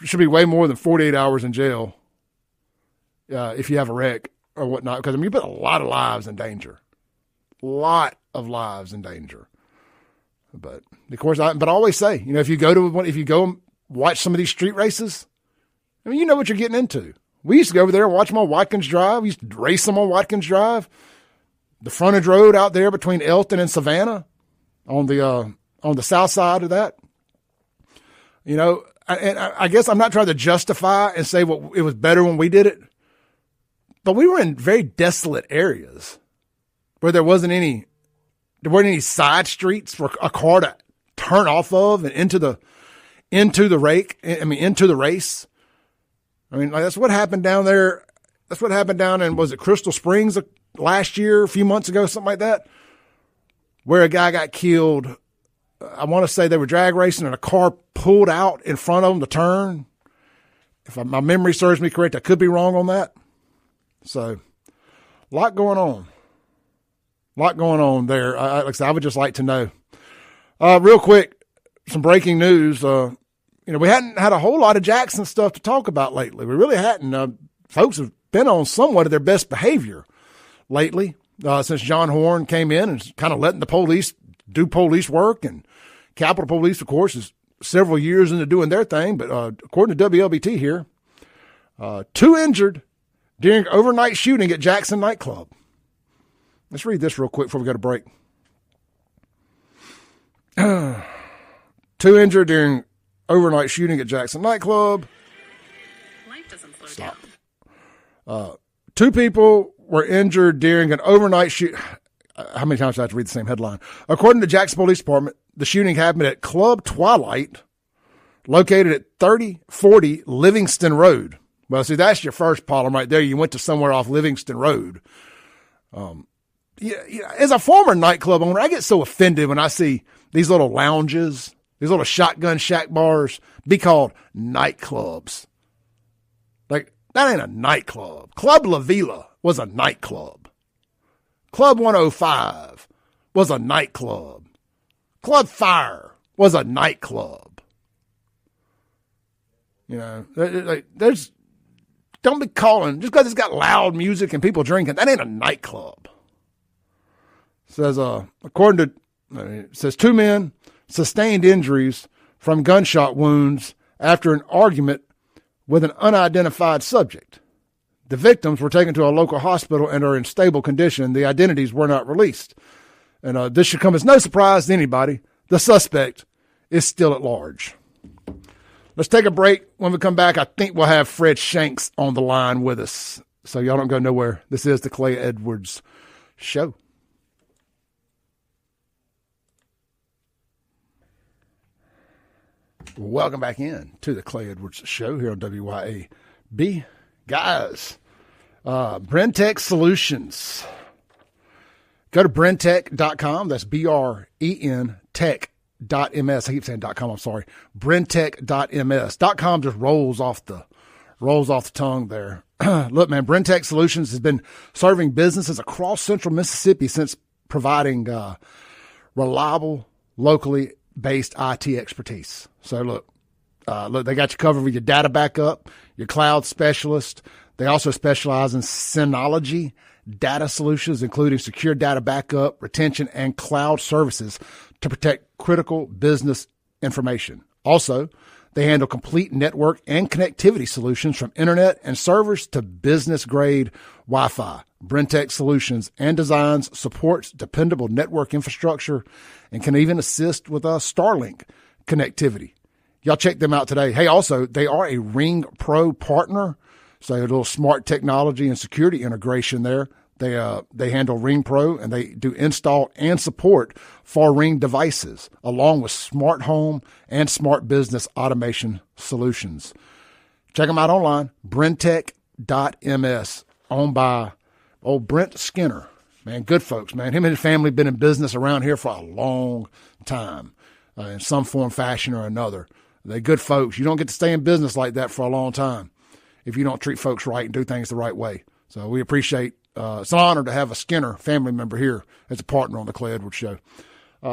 it should be way more than 48 hours in jail if you have a wreck or whatnot. Because you put a lot of lives in danger. A lot of lives in danger. But of course, I always say, if you go watch some of these street races, I mean, you know what you're getting into. We used to go over there and watch them on Watkins Drive. We used to race them on Watkins Drive. The frontage road out there between Elton and Savannah on the south side of that. I guess I'm not trying to justify and say it was better when we did it, but we were in very desolate areas where there weren't any side streets for a car to turn off of and into the race. I mean, like, that's what happened down there. That's what happened down in, was it Crystal Springs last year, a few months ago, something like that, where a guy got killed. I want to say they were drag racing and a car pulled out in front of them to turn. If my memory serves me correct, I could be wrong on that. So, a lot going on. A lot going on there. Like I said, I would just like to know. Real quick, some breaking news. We hadn't had a whole lot of Jackson stuff to talk about lately. We really hadn't. Folks have been on somewhat of their best behavior lately. since John Horn came in and kind of letting the police do police work. And Capitol Police, of course, is several years into doing their thing. But according to WLBT here, 2 injured during overnight shooting at Jackson nightclub. Let's read this real quick before we go to break. 2 injured during overnight shooting at Jackson nightclub. Life doesn't slow down. 2 people were injured during an overnight shoot. How many times do I have to read the same headline? According to Jackson Police Department, the shooting happened at Club Twilight, located at 3040 Livingston Road. Well, see, that's your first problem right there. You went to somewhere off Livingston Road. As a former nightclub owner, I get so offended when I see these little lounges, these little shotgun shack bars be called nightclubs. Like, that ain't a nightclub. Club La Vila was a nightclub. Club 105 was a nightclub. Club Fire was a nightclub. There's, don't be calling, just because it's got loud music and people drinking, that ain't a nightclub. It says, it says 2 men sustained injuries from gunshot wounds after an argument with an unidentified subject. The victims were taken to a local hospital and are in stable condition. The identities were not released. And this should come as no surprise to anybody. The suspect is still at large. Let's take a break. When we come back, I think we'll have Fred Shanks on the line with us. So y'all don't go nowhere. This is the Clay Edwards Show. Welcome back in to the Clay Edwards Show here on WYAB. Guys, Brentech Solutions. Go to brentech.com. That's BREN tech.ms. I keep saying .com. I'm sorry. brentech.ms. .com just rolls off the tongue there. Look, man, Brentech Solutions has been serving businesses across central Mississippi since providing reliable, locally based IT expertise. So look, they got you covered with your data backup, your cloud specialist. They also specialize in Synology data solutions, including secure data backup, retention, and cloud services to protect critical business information. Also, they handle complete network and connectivity solutions from internet and servers to business-grade Wi-Fi. Brentech Solutions and Designs supports dependable network infrastructure and can even assist with Starlink connectivity. Y'all check them out today. Hey, also, they are a Ring Pro partner, so a little smart technology and security integration there. They handle Ring Pro, and they do install and support for Ring devices, along with smart home and smart business automation solutions. Check them out online, brentech.ms, owned by old Brent Skinner. Man, good folks, man. Him and his family been in business around here for a long time, in some form, fashion, or another. They're good folks. You don't get to stay in business like that for a long time if you don't treat folks right and do things the right way. So we appreciate it's an honor to have a Skinner family member here as a partner on the Clay Edwards Show.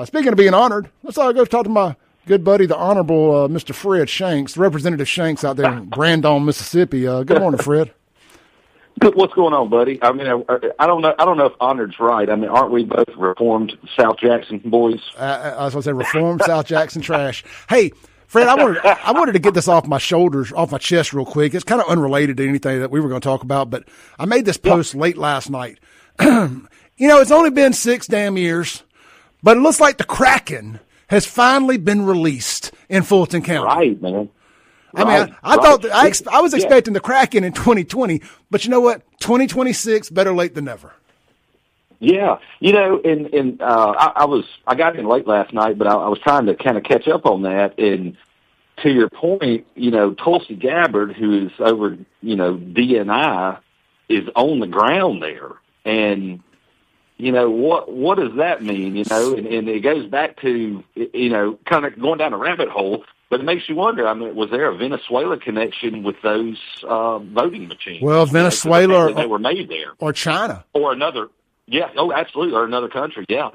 Speaking of being honored, let's go talk to my good buddy, the Honorable Mr. Fred Shanks, Representative Shanks out there in Brandon, Mississippi. Good morning, Fred. Good. What's going on, buddy? I mean, I don't know if honored's right. I mean, aren't we both reformed South Jackson boys? I was going to say reformed South Jackson trash. Hey, Fred, I wanted to get this off my shoulders, off my chest real quick. It's kind of unrelated to anything that we were going to talk about, but I made this post late last night. It's only been 6 damn years, but it looks like the Kraken has finally been released in Fulton County. Right, man. I was expecting the Kraken in 2020, but you know what? 2026, better late than never. Yeah, I got in late last night, but I was trying to kind of catch up on that. And to your point, Tulsi Gabbard, who is over, DNI, is on the ground there. And, what does that mean? And it goes back to, kind of going down a rabbit hole. But it makes you wonder, I mean, was there a Venezuela connection with those voting machines? Well, Venezuela they were made there. Or China. Or another. Yeah, absolutely, or another country. Yeah.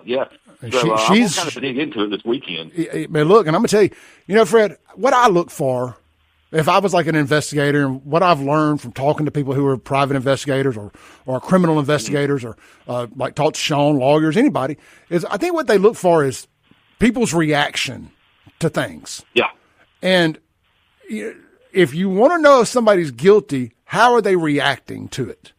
So I'm kind of dig into it this weekend. Man, look, and I'm going to tell you, Fred, what I look for if I was like an investigator, and what I've learned from talking to people who are private investigators or criminal investigators or like talk to Sean, lawyers, anybody, is I think what they look for is people's reaction to things. Yeah. And if you want to know if somebody's guilty, how are they reacting to it?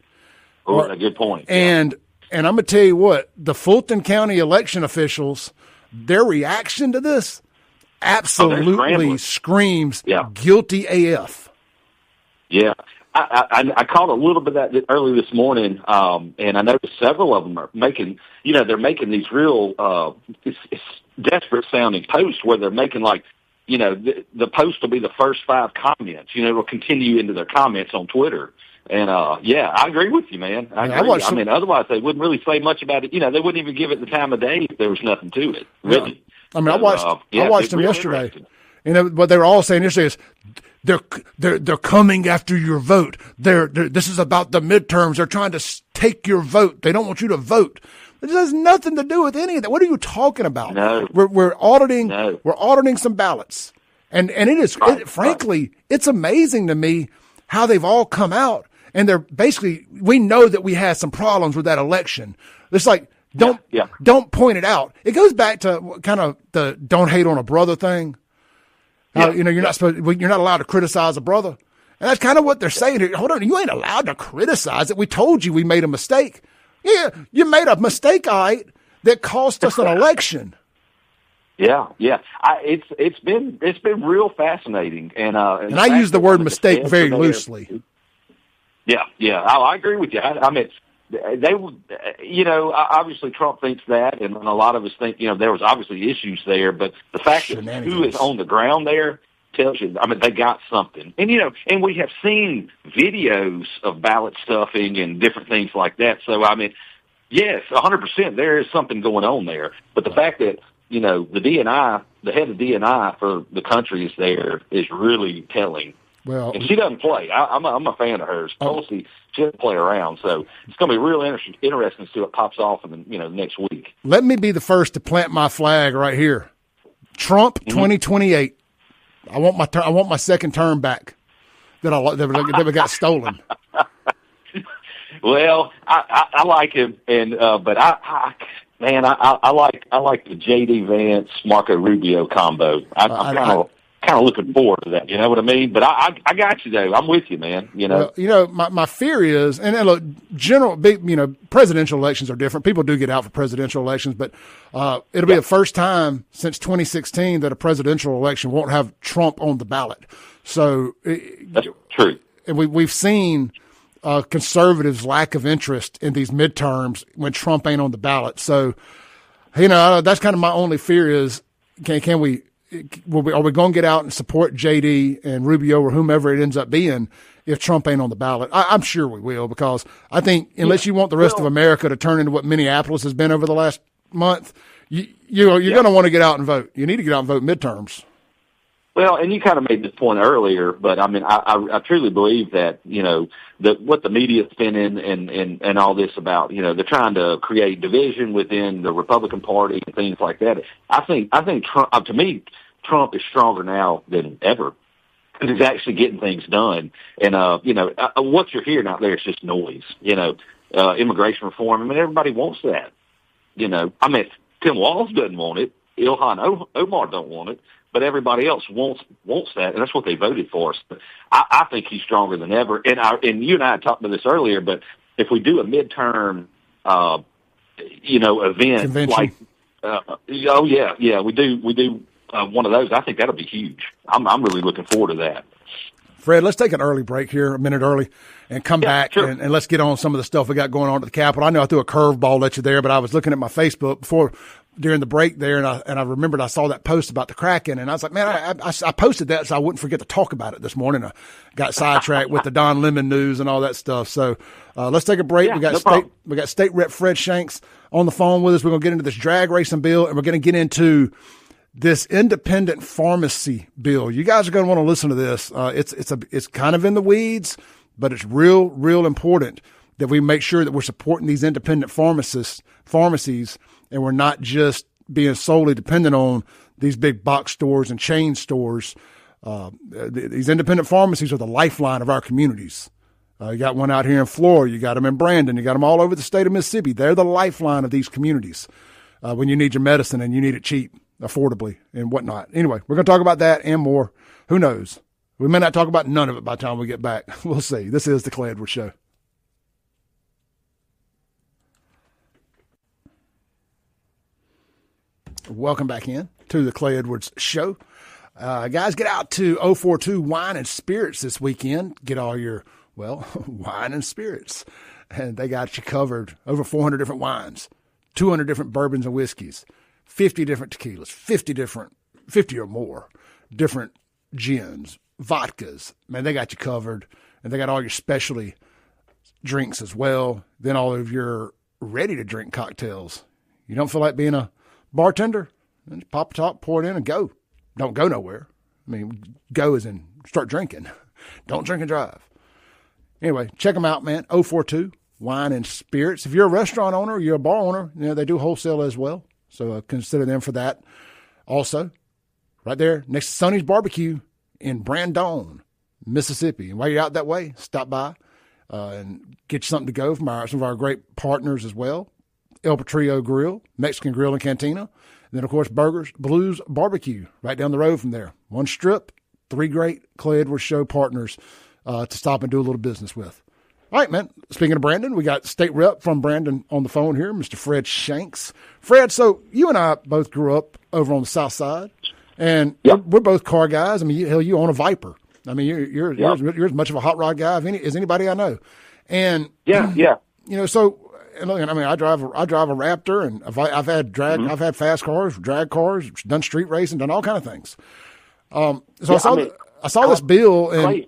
Oh, a good point. And I'm going to tell you what, the Fulton County election officials, their reaction to this absolutely screams guilty AF. Yeah. I caught a little bit of that early this morning, and I noticed several of them are making, they're making these real it's desperate sounding posts where they're making like, the post will be the first 5 comments. It'll continue into their comments on Twitter. And, I agree with you, man. I agree. Otherwise they wouldn't really say much about it. They wouldn't even give it the time of day if there was nothing to it, really. I watched them yesterday. What they were all saying yesterday is they're coming after your vote. This is about the midterms. They're trying to take your vote. They don't want you to vote. It has nothing to do with any of that. What are you talking about? No. We're auditing. No. We're auditing some ballots, and it is frankly, it's amazing to me how they've all come out, and they're basically, we know that we had some problems with that election. It's like don't point it out. It goes back to kind of the don't hate on a brother thing. You're not allowed to criticize a brother, and that's kind of what they're saying here. Hold on, you ain't allowed to criticize it. We told you we made a mistake. Yeah, you made a mistake, all right, that cost us an election. Yeah. It's been real fascinating, and I use the word mistake very loosely. Yeah. I agree with you. I mean, they would, obviously Trump thinks that, and a lot of us think, there was obviously issues there, but the fact that who is on the ground there tells you, they got something. And, and we have seen videos of ballot stuffing and different things like that. So, yes, 100%, there is something going on there. But the fact that, the DNI, the head of DNI for the country is there is really telling. Well, and she doesn't play. I'm a fan of hers. Tulsi, she doesn't play around. So it's going to be real interesting to see what pops off in the next week. Let me be the first to plant my flag right here. Trump 2028. I want my second term back that we got stolen. Well, I like him, and but I like the J.D. Vance Marco Rubio combo. I'm kind of looking forward to that. You know what I mean? But I got you though. I'm with you, man. Well, my fear is, and look, presidential elections are different. People do get out for presidential elections, but it'll be the first time since 2016 that a presidential election won't have Trump on the ballot. So that's true. And we've seen conservatives' lack of interest in these midterms when Trump ain't on the ballot. So, that's kind of my only fear is, are we going to get out and support JD and Rubio or whomever it ends up being if Trump ain't on the ballot? I'm sure we will, because I think unless you want the rest of America to turn into what Minneapolis has been over the last month, you're going to want to get out and vote. You need to get out and vote midterms. Well, and you kind of made this point earlier, but I truly believe that, what the media is spinning and all this about, they're trying to create division within the Republican Party and things like that. I think Trump, to me, Trump is stronger now than ever, because he's actually getting things done. And, what you're hearing out there is just noise, immigration reform. Everybody wants that, Tim Walz doesn't want it. Ilhan Omar don't want it. But everybody else wants that, and that's what they voted for. So I think he's stronger than ever. And you and I talked about this earlier, but if we do a midterm, event convention, like, we do one of those. I think that'll be huge. I'm really looking forward to that. Fred, let's take an early break here, a minute early, and come back, sure. and let's get on some of the stuff we got going on at the Capitol. I know I threw a curveball at you there, but I was looking at my Facebook during the break there, and I remembered I saw that post about the Kraken, and I was like, man, I posted that so I wouldn't forget to talk about it this morning. I got sidetracked with the Don Lemon news and all that stuff. So let's take a break. Yeah, we got State Rep Fred Shanks on the phone with us. We're going to get into this drag racing bill, and we're going to get into this independent pharmacy bill. You guys are going to want to listen to this. It's kind of in the weeds, but it's real important that we make sure that we're supporting these independent pharmacies, and we're not just being solely dependent on these big box stores and chain stores. These independent pharmacies are the lifeline of our communities. You got one out here in Florida. You got them in Brandon. You got them all over the state of Mississippi. They're the lifeline of these communities when you need your medicine and you need it cheap, affordably, and whatnot. Anyway, we're going to talk about that and more. Who knows? We may not talk about none of it by the time we get back. We'll see. This is the Clay Edwards Show. Welcome back in to the Clay Edwards Show. Guys, get out to 042 Wine and Spirits this weekend. Get all your, wine and spirits. And they got you covered. Over 400 different wines, 200 different bourbons and whiskeys, 50 different tequilas, 50 or more different gins, vodkas. Man, they got you covered. And they got all your specialty drinks as well. Then all of your ready-to-drink cocktails. You don't feel like being a bartender? Then just pop the top, pour it in, and go. Don't go nowhere. I mean, go as in start drinking. Don't drink and drive. Anyway, check them out, man. 042 Wine and Spirits. If you're a restaurant owner, you're a bar owner, they do wholesale as well. So consider them for that. Also, right there next to Sonny's Barbecue in Brandon, Mississippi. And while you're out that way, stop by and get you something to go from some of our great partners as well. El Patrio Grill, Mexican Grill and Cantina. And then, of course, Burgers, Blues Barbecue right down the road from there. One strip, 3 great Clay Edwards Show partners to stop and do a little business with. All right, man. Speaking of Brandon, we got state rep from Brandon on the phone here, Mr. Fred Shanks. Fred, so you and I both grew up over on the south side, and we're both car guys. I mean, you own a Viper. I mean, you're as much of a hot rod guy as anybody I know. And so. And look, I mean, I drive a Raptor, and I've had fast cars, drag cars, done street racing, done all kind of things. I saw this bill, and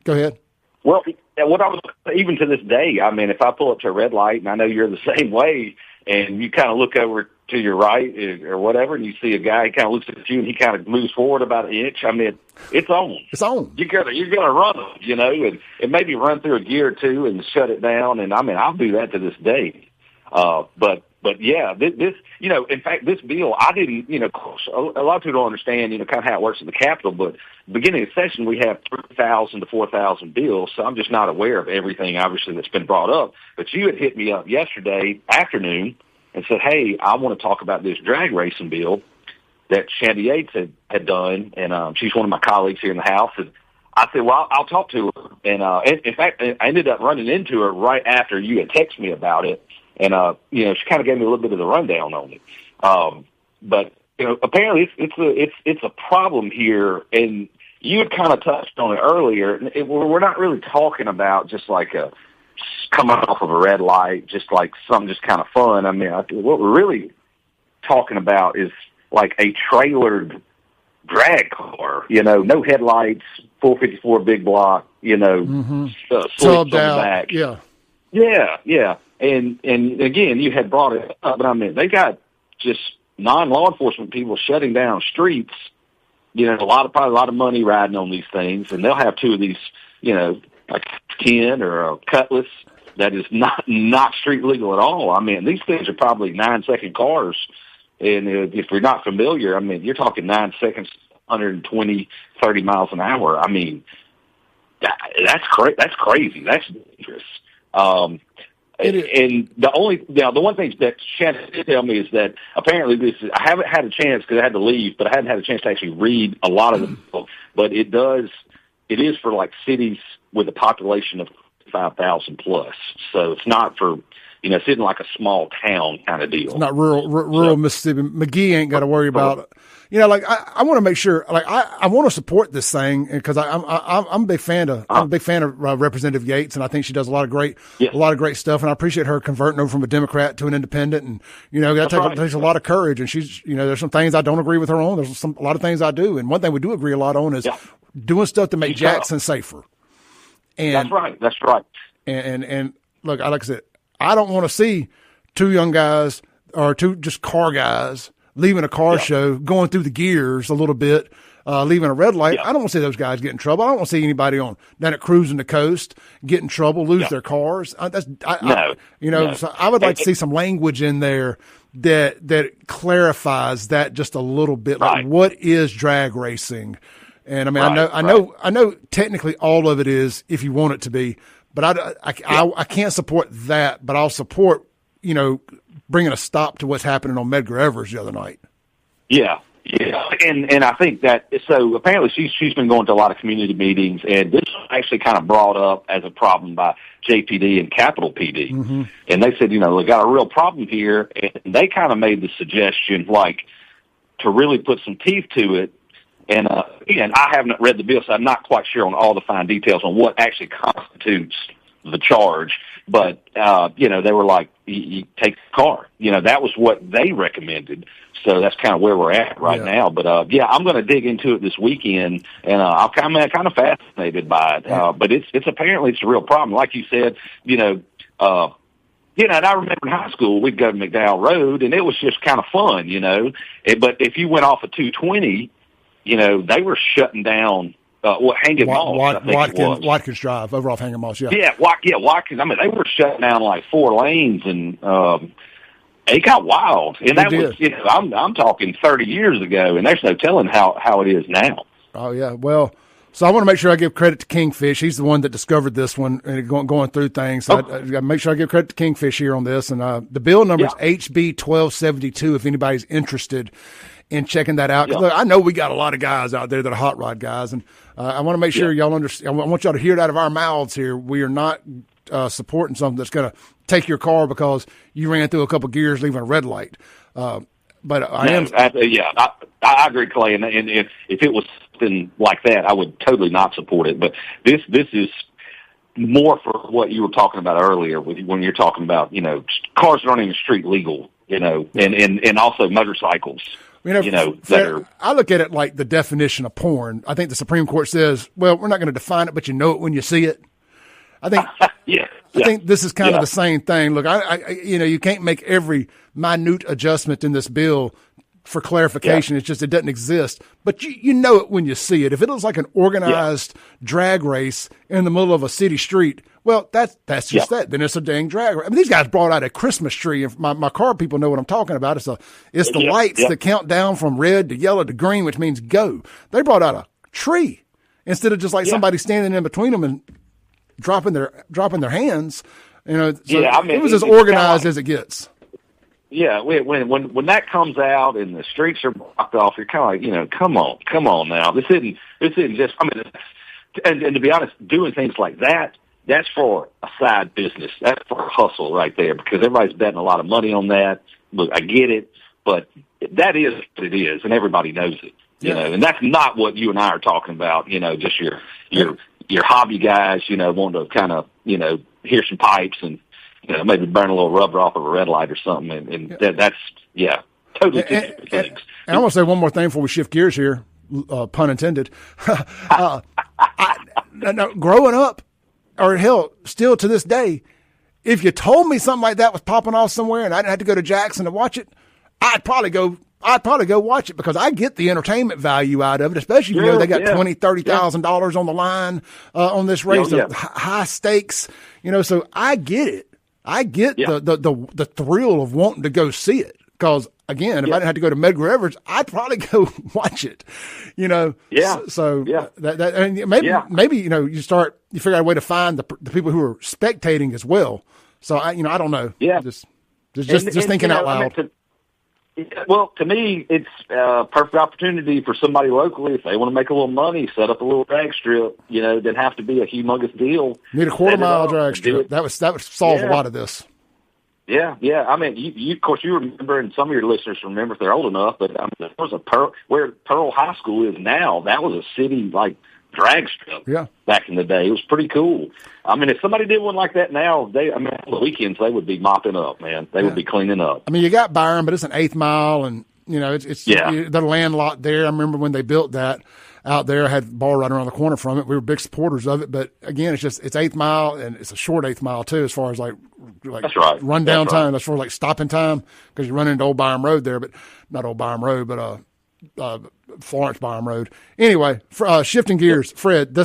go ahead. Well, what I was even to this day, I mean, if I pull up to a red light, and I know you're the same way, and you kind of look over to your right or whatever, and you see a guy, he kind of looks at you, and he kind of moves forward about an inch. I mean, it's on. It's on. You're gonna run them, and maybe run through a gear or two and shut it down. And I mean, I'll do that to this day. But yeah, this, in fact, this bill, I didn't, of course, a lot of people don't understand, kind of how it works in the Capitol. But beginning of the session, we have 3,000 to 4,000 bills, so I'm just not aware of everything, obviously, that's been brought up. But you had hit me up yesterday afternoon and said, hey, I want to talk about this drag racing bill that Shonda Yates had done, and she's one of my colleagues here in the House. And I said, well, I'll talk to her. And in fact, I ended up running into her right after you had texted me about it. And, she kind of gave me a little bit of the rundown on it. But, apparently it's a problem here. And you had kind of touched on it earlier. We're not really talking about just like coming off of a red light, just like something just kind of fun. I mean, what we're really talking about is like a trailered drag car, no headlights, 454 big block, slips on the back. Yeah. And again, you had brought it up, but I mean, they got just non-law enforcement people shutting down streets, probably a lot of money riding on these things, and they'll have 2 of these, like Ken or a Cutlass that is not street legal at all. I mean, these things are probably 9-second cars. And if you're not familiar, I mean, you're talking 9 seconds, 120, 30 miles an hour. I mean, that's crazy. That's dangerous. And the one thing that Shannon did tell me is that apparently I haven't had a chance because I had to leave, but I hadn't had a chance to actually read a lot of the book. But it is for like cities with a population of 5,000 plus. So it's not for, it's in like a small town kind of deal. It's not rural Mississippi. McGee ain't got to worry about it. I want to make sure, I want to support this thing because I'm a big fan of Representative Yates, and I think she does a lot of great stuff, and I appreciate her converting over from a Democrat to an independent, and that takes a lot of courage. And she's, there's some things I don't agree with her on. There's a lot of things I do, and one thing we do agree a lot on is doing stuff to make Jackson safer. And That's right. And look, like I said, I don't want to see 2 young guys or 2 just car guys leaving a car show, going through the gears a little bit, leaving a red light. I don't want to see those guys get in trouble. I don't want to see anybody down at cruising the coast get in trouble, lose their cars. So I would like to see some language in there that clarifies that just a little bit. Like, what is drag racing? And I mean, I know technically all of it is if you want it to be, but I can't support that, but I'll support, bringing a stop to what's happening on Medgar Evers the other night. Yeah. Yeah, and I think that, so apparently she's been going to a lot of community meetings, and this was actually kind of brought up as a problem by JPD and Capitol PD. Mm-hmm. And they said, we got a real problem here, and they kind of made the suggestion, like, to really put some teeth to it. And again, I haven't read the bill, so I'm not quite sure on all the fine details on what actually constitutes the charge. But, they were like, you take the car. That was what they recommended. So that's kind of where we're at right now. But, I'm going to dig into it this weekend, and I'm kind of fascinated by it. But it's apparently it's a real problem. Like you said, and I remember in high school, we'd go to McDowell Road, and it was just kind of fun, But if you went off of 220, they were shutting down Hanging Moss, I think it was. Watkins Drive, over off Hanging Moss, Yeah, Watkins. I mean, they were shutting down like 4 lanes, and it got wild. And that was, I'm talking 30 years ago, and there's no telling how it is now. Oh, yeah. Well, so I want to make sure I give credit to Kingfish. He's the one that discovered this one and going through things. So I got to make sure I give credit to Kingfish here on this. And the bill number is HB 1272 if anybody's interested in checking that out. Look, I know we got a lot of guys out there that are hot rod guys, and I want to make sure y'all understand. I want y'all to hear it out of our mouths here. We are not supporting something that's going to take your car because you ran through a couple gears leaving a red light. But I agree, Clay. And if it was something like that, I would totally not support it. But this is more for what you were talking about earlier when you're talking about, cars running the street legal, and also motorcycles. I look at it like the definition of porn. I think the Supreme Court says, well, we're not going to define it, but you know it when you see it. I think, I think this is kind of the same thing. Look, you can't make every minute adjustment in this bill for clarification. It's just, it doesn't exist, but you know it when you see it. If it looks like an organized drag race in the middle of a city street, well, that's just that. Then it's a dang drag race. I mean, these guys brought out a Christmas tree, and my car people know what I'm talking about. It's the lights that count down from red to yellow to green, which means go. They brought out a tree instead of just like somebody standing in between them and dropping their hands. It was as organized as it gets. Yeah, when that comes out and the streets are blocked off, you're kind of like, come on now. This isn't just. I mean, and to be honest, doing things like that, that's for a side business. That's for a hustle right there, because everybody's betting a lot of money on that. Look, I get it, but that is what it is, and everybody knows it. And that's not what you and I are talking about. Just your hobby guys, wanting to kind of, hear some pipes and, maybe burn a little rubber off of a red light or something. And that's totally different things. And I want to say one more thing before we shift gears here, pun intended. Growing up, or hell, still to this day, if you told me something like that was popping off somewhere and I didn't have to go to Jackson to watch it, I'd probably go watch it, because I get the entertainment value out of it, especially if they got $20,000-$30,000 on the line on this race, high stakes. So I get it. I get the thrill of wanting to go see it, because again, if I didn't have to go to Medgar Evers, I'd probably go watch it. Maybe you figure out a way to find the people who are spectating as well. So I don't know. Yeah, just thinking out loud. Well, to me, it's a perfect opportunity for somebody locally, if they want to make a little money, set up a little drag strip. Doesn't have to be a humongous deal. Need a quarter-mile drag strip. That would solve a lot of this. Yeah. I mean, you of course, you remember, and some of your listeners remember if they're old enough, but there was where Pearl High School is now, that was a city, drag strip back in the day. It was pretty cool. I mean, if somebody did one like that now, on the weekends, they would be mopping up, man. They would be cleaning up. I mean, you got Byron, but it's an 8th Mile, and, they're landlocked there. I remember when they built that out there, I had ball right around the corner from it. We were big supporters of it, but again, it's 8th Mile, and it's a short 8th Mile too, as far as that's right. Run down time. That's for stopping time, because you run into Old Byram Road there, but not Old Byram Road, but Florence Byram Road. Anyway, shifting gears, Fred,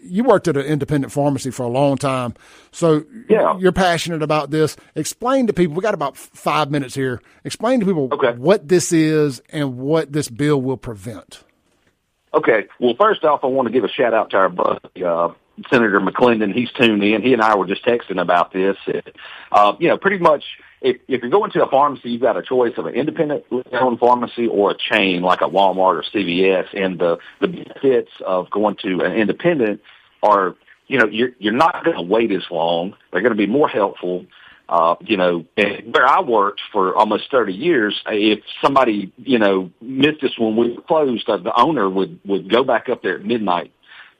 you worked at an independent pharmacy for a long time, so you're passionate about this. Explain to people, we got about 5 minutes here. Explain to people what this is and what this bill will prevent. Okay. Well, first off, I want to give a shout out to our buddy, Senator McClendon. He's tuned in. He and I were just texting about this. Pretty much if you're going to a pharmacy, you've got a choice of an independent-owned pharmacy or a chain like a Walmart or CVS. And the benefits of going to an independent are, you're not going to wait as long. They're going to be more helpful. And where I worked for almost 30 years, if somebody, missed us when we were closed, the owner would go back up there at midnight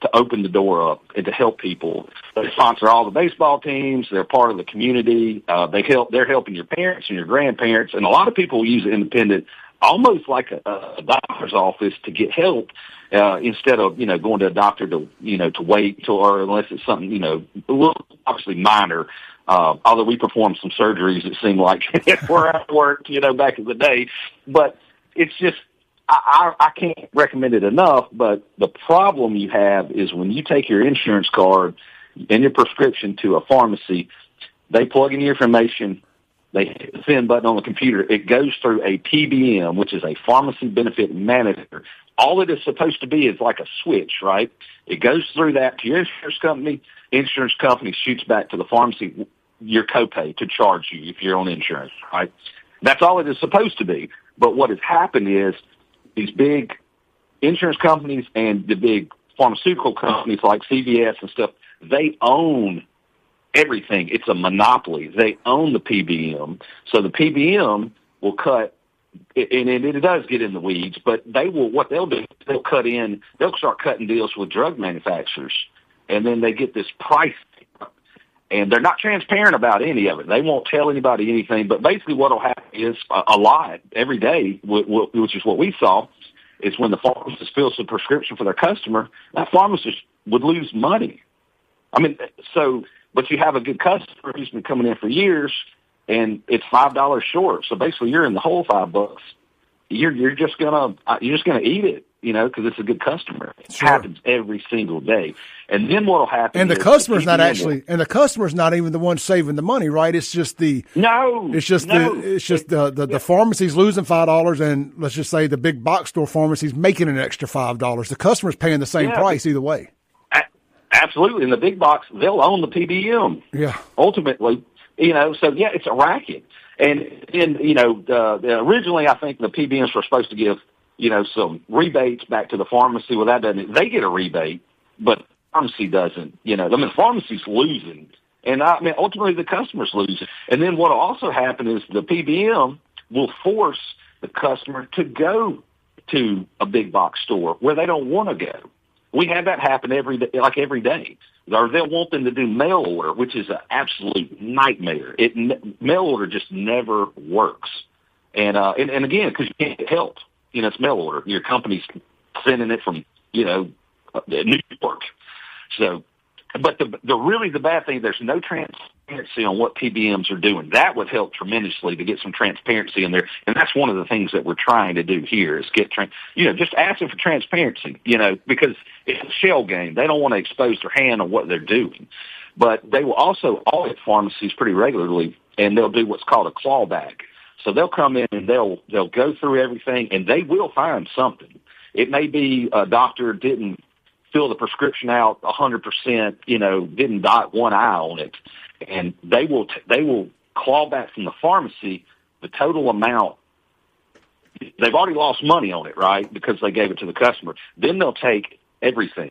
to open the door up and to help people. They sponsor all the baseball teams. They're part of the community. They're helping your parents and your grandparents. And a lot of people use independent almost like a doctor's office to get help, instead of, going to a doctor to wait or unless it's something, a little obviously minor. Although we performed some surgeries, it seemed like where I worked, back in the day. But it's just, I can't recommend it enough. But the problem you have is when you take your insurance card and your prescription to a pharmacy, they plug in your information, they hit the send button on the computer. It goes through a PBM, which is a pharmacy benefit manager. All it is supposed to be is like a switch, right? It goes through that to your insurance company. Insurance company shoots back to the pharmacy your copay to charge you if you're on insurance, right? That's all it is supposed to be. But what has happened is these big insurance companies and the big pharmaceutical companies like CVS and stuff, they own everything. It's a monopoly. They own the PBM. So the PBM will cut, and it does get in the weeds, but what they'll do, they'll start cutting deals with drug manufacturers, and then they get this price, and they're not transparent about any of it. They won't tell anybody anything, but basically what will happen is a lot every day, which is what we saw, is when the pharmacist fills the prescription for their customer, that pharmacist would lose money. But you have a good customer who's been coming in for years, and it's $5 short. So basically, you're in the whole $5. You're just gonna eat it, because it's a good customer. It happens every single day. And then what'll happen? And the customer's not even the one saving the money, right? It's just the pharmacy's losing $5, and let's just say the big box store pharmacy's making an extra $5. The customer's paying the same price either way. Absolutely. In the big box, they'll own the PBM. Yeah. Ultimately, it's a racket. And originally I think the PBMs were supposed to give, some rebates back to the pharmacy. Well, they get a rebate, but the pharmacy doesn't, the pharmacy's losing. And ultimately the customer's losing. And then what'll also happen is the PBM will force the customer to go to a big box store where they don't want to go. We have that happen every day. Or they'll want them to do mail order, which is an absolute nightmare. Mail order just never works. And again, because you can't get help. It's mail order. Your company's sending it from, New York. So, but the bad thing, there's no transparency on what PBMs are doing. That would help tremendously to get some transparency in there. And that's one of the things that we're trying to do here is get, just asking for transparency, because it's a shell game. They don't want to expose their hand on what they're doing. But they will also audit pharmacies pretty regularly, and they'll do what's called a clawback. So they'll come in and they'll go through everything, and they will find something. It may be a doctor didn't fill the prescription out 100%, didn't dot one I on it. And they will claw back from the pharmacy the total amount. They've already lost money on it, right? Because they gave it to the customer. Then they'll take everything.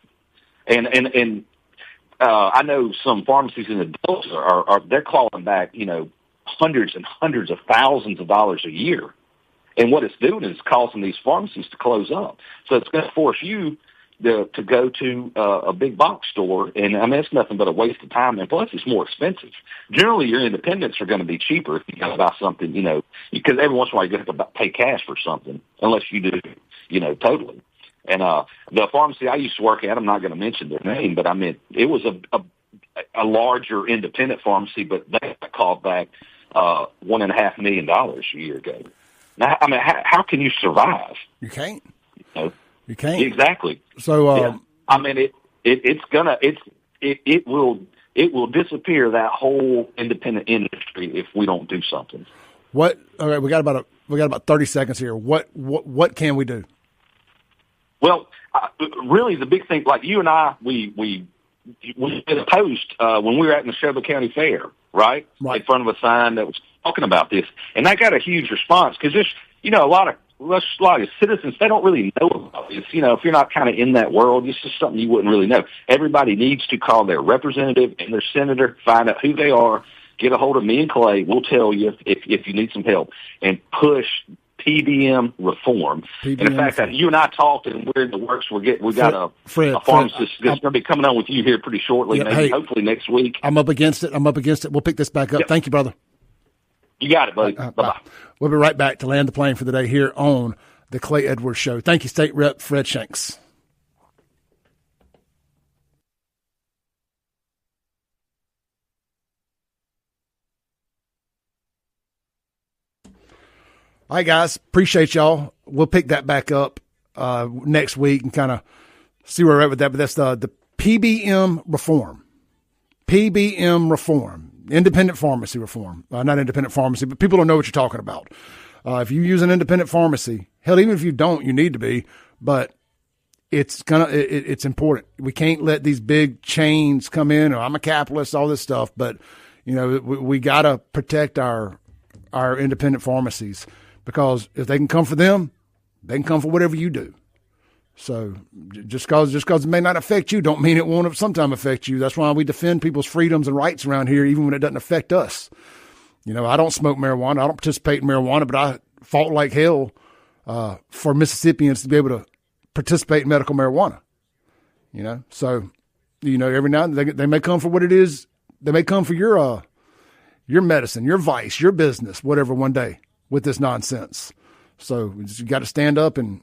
And I know some pharmacies in adults they're clawing back, hundreds and hundreds of thousands of dollars a year. And what it's doing is causing these pharmacies to close up. So it's going to force you to go to a big box store, and it's nothing but a waste of time, and plus it's more expensive. Generally, your independents are going to be cheaper if you got to buy something, because every once in a while you have to pay cash for something, unless you do, totally. And the pharmacy I used to work at, I'm not going to mention their name, but it was a larger independent pharmacy, but they got called back $1.5 million a year ago. Now, how can you survive? You can't. You can't. Exactly. So, it will disappear, that whole independent industry, if we don't do something. All right, we got about 30 seconds here. What can we do? Well, really, the big thing, like you and I, we did a post when we were at the Neshoba County Fair, right, in front of a sign that was talking about this, and that got a huge response because there's, a lot of citizens, they don't really know about this. If you're not kind of in that world, it's just something you wouldn't really know. Everybody needs to call their representative and their senator, find out who they are, get a hold of me and Clay. We'll tell you if you need some help, and push PBM reform. And in fact, you and I talked, and we're in the works. We got a pharmacist that's going to be coming on with you here pretty shortly, hopefully next week. I'm up against it. We'll pick this back up. Yep. Thank you, brother. You got it, buddy. Bye-bye. We'll be right back to land the plane for the day here on the Clay Edwards Show. Thank you, State Rep Fred Shanks. All right, guys. Appreciate y'all. We'll pick that back up next week and kind of see where we're at with that. But that's the PBM reform. PBM reform. Independent pharmacy reform. Not independent pharmacy, but people don't know what you're talking about. If you use an independent pharmacy, hell, even if you don't, you need to be, but it's important. We can't let these big chains come in, or I'm a capitalist, all this stuff, but we got to protect our independent pharmacies, because if they can come for them, they can come for whatever you do. So just because it may not affect you, don't mean it won't sometime affect you. That's why we defend people's freedoms and rights around here, even when it doesn't affect us. I don't smoke marijuana. I don't participate in marijuana, but I fought like hell for Mississippians to be able to participate in medical marijuana. So every now and then they may come for what it is. They may come for your medicine, your vice, your business, whatever, one day with this nonsense. So you got to stand up and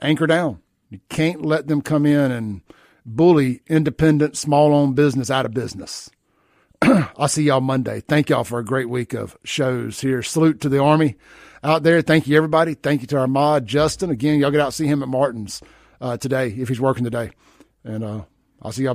anchor down. You can't let them come in and bully independent, small-owned business out of business. I'll see y'all Monday. Thank y'all for a great week of shows here. Salute to the Army out there. Thank you, everybody. Thank you to our mod, Justin. Again, y'all get out and see him at Martin's today if he's working today. And I'll see y'all.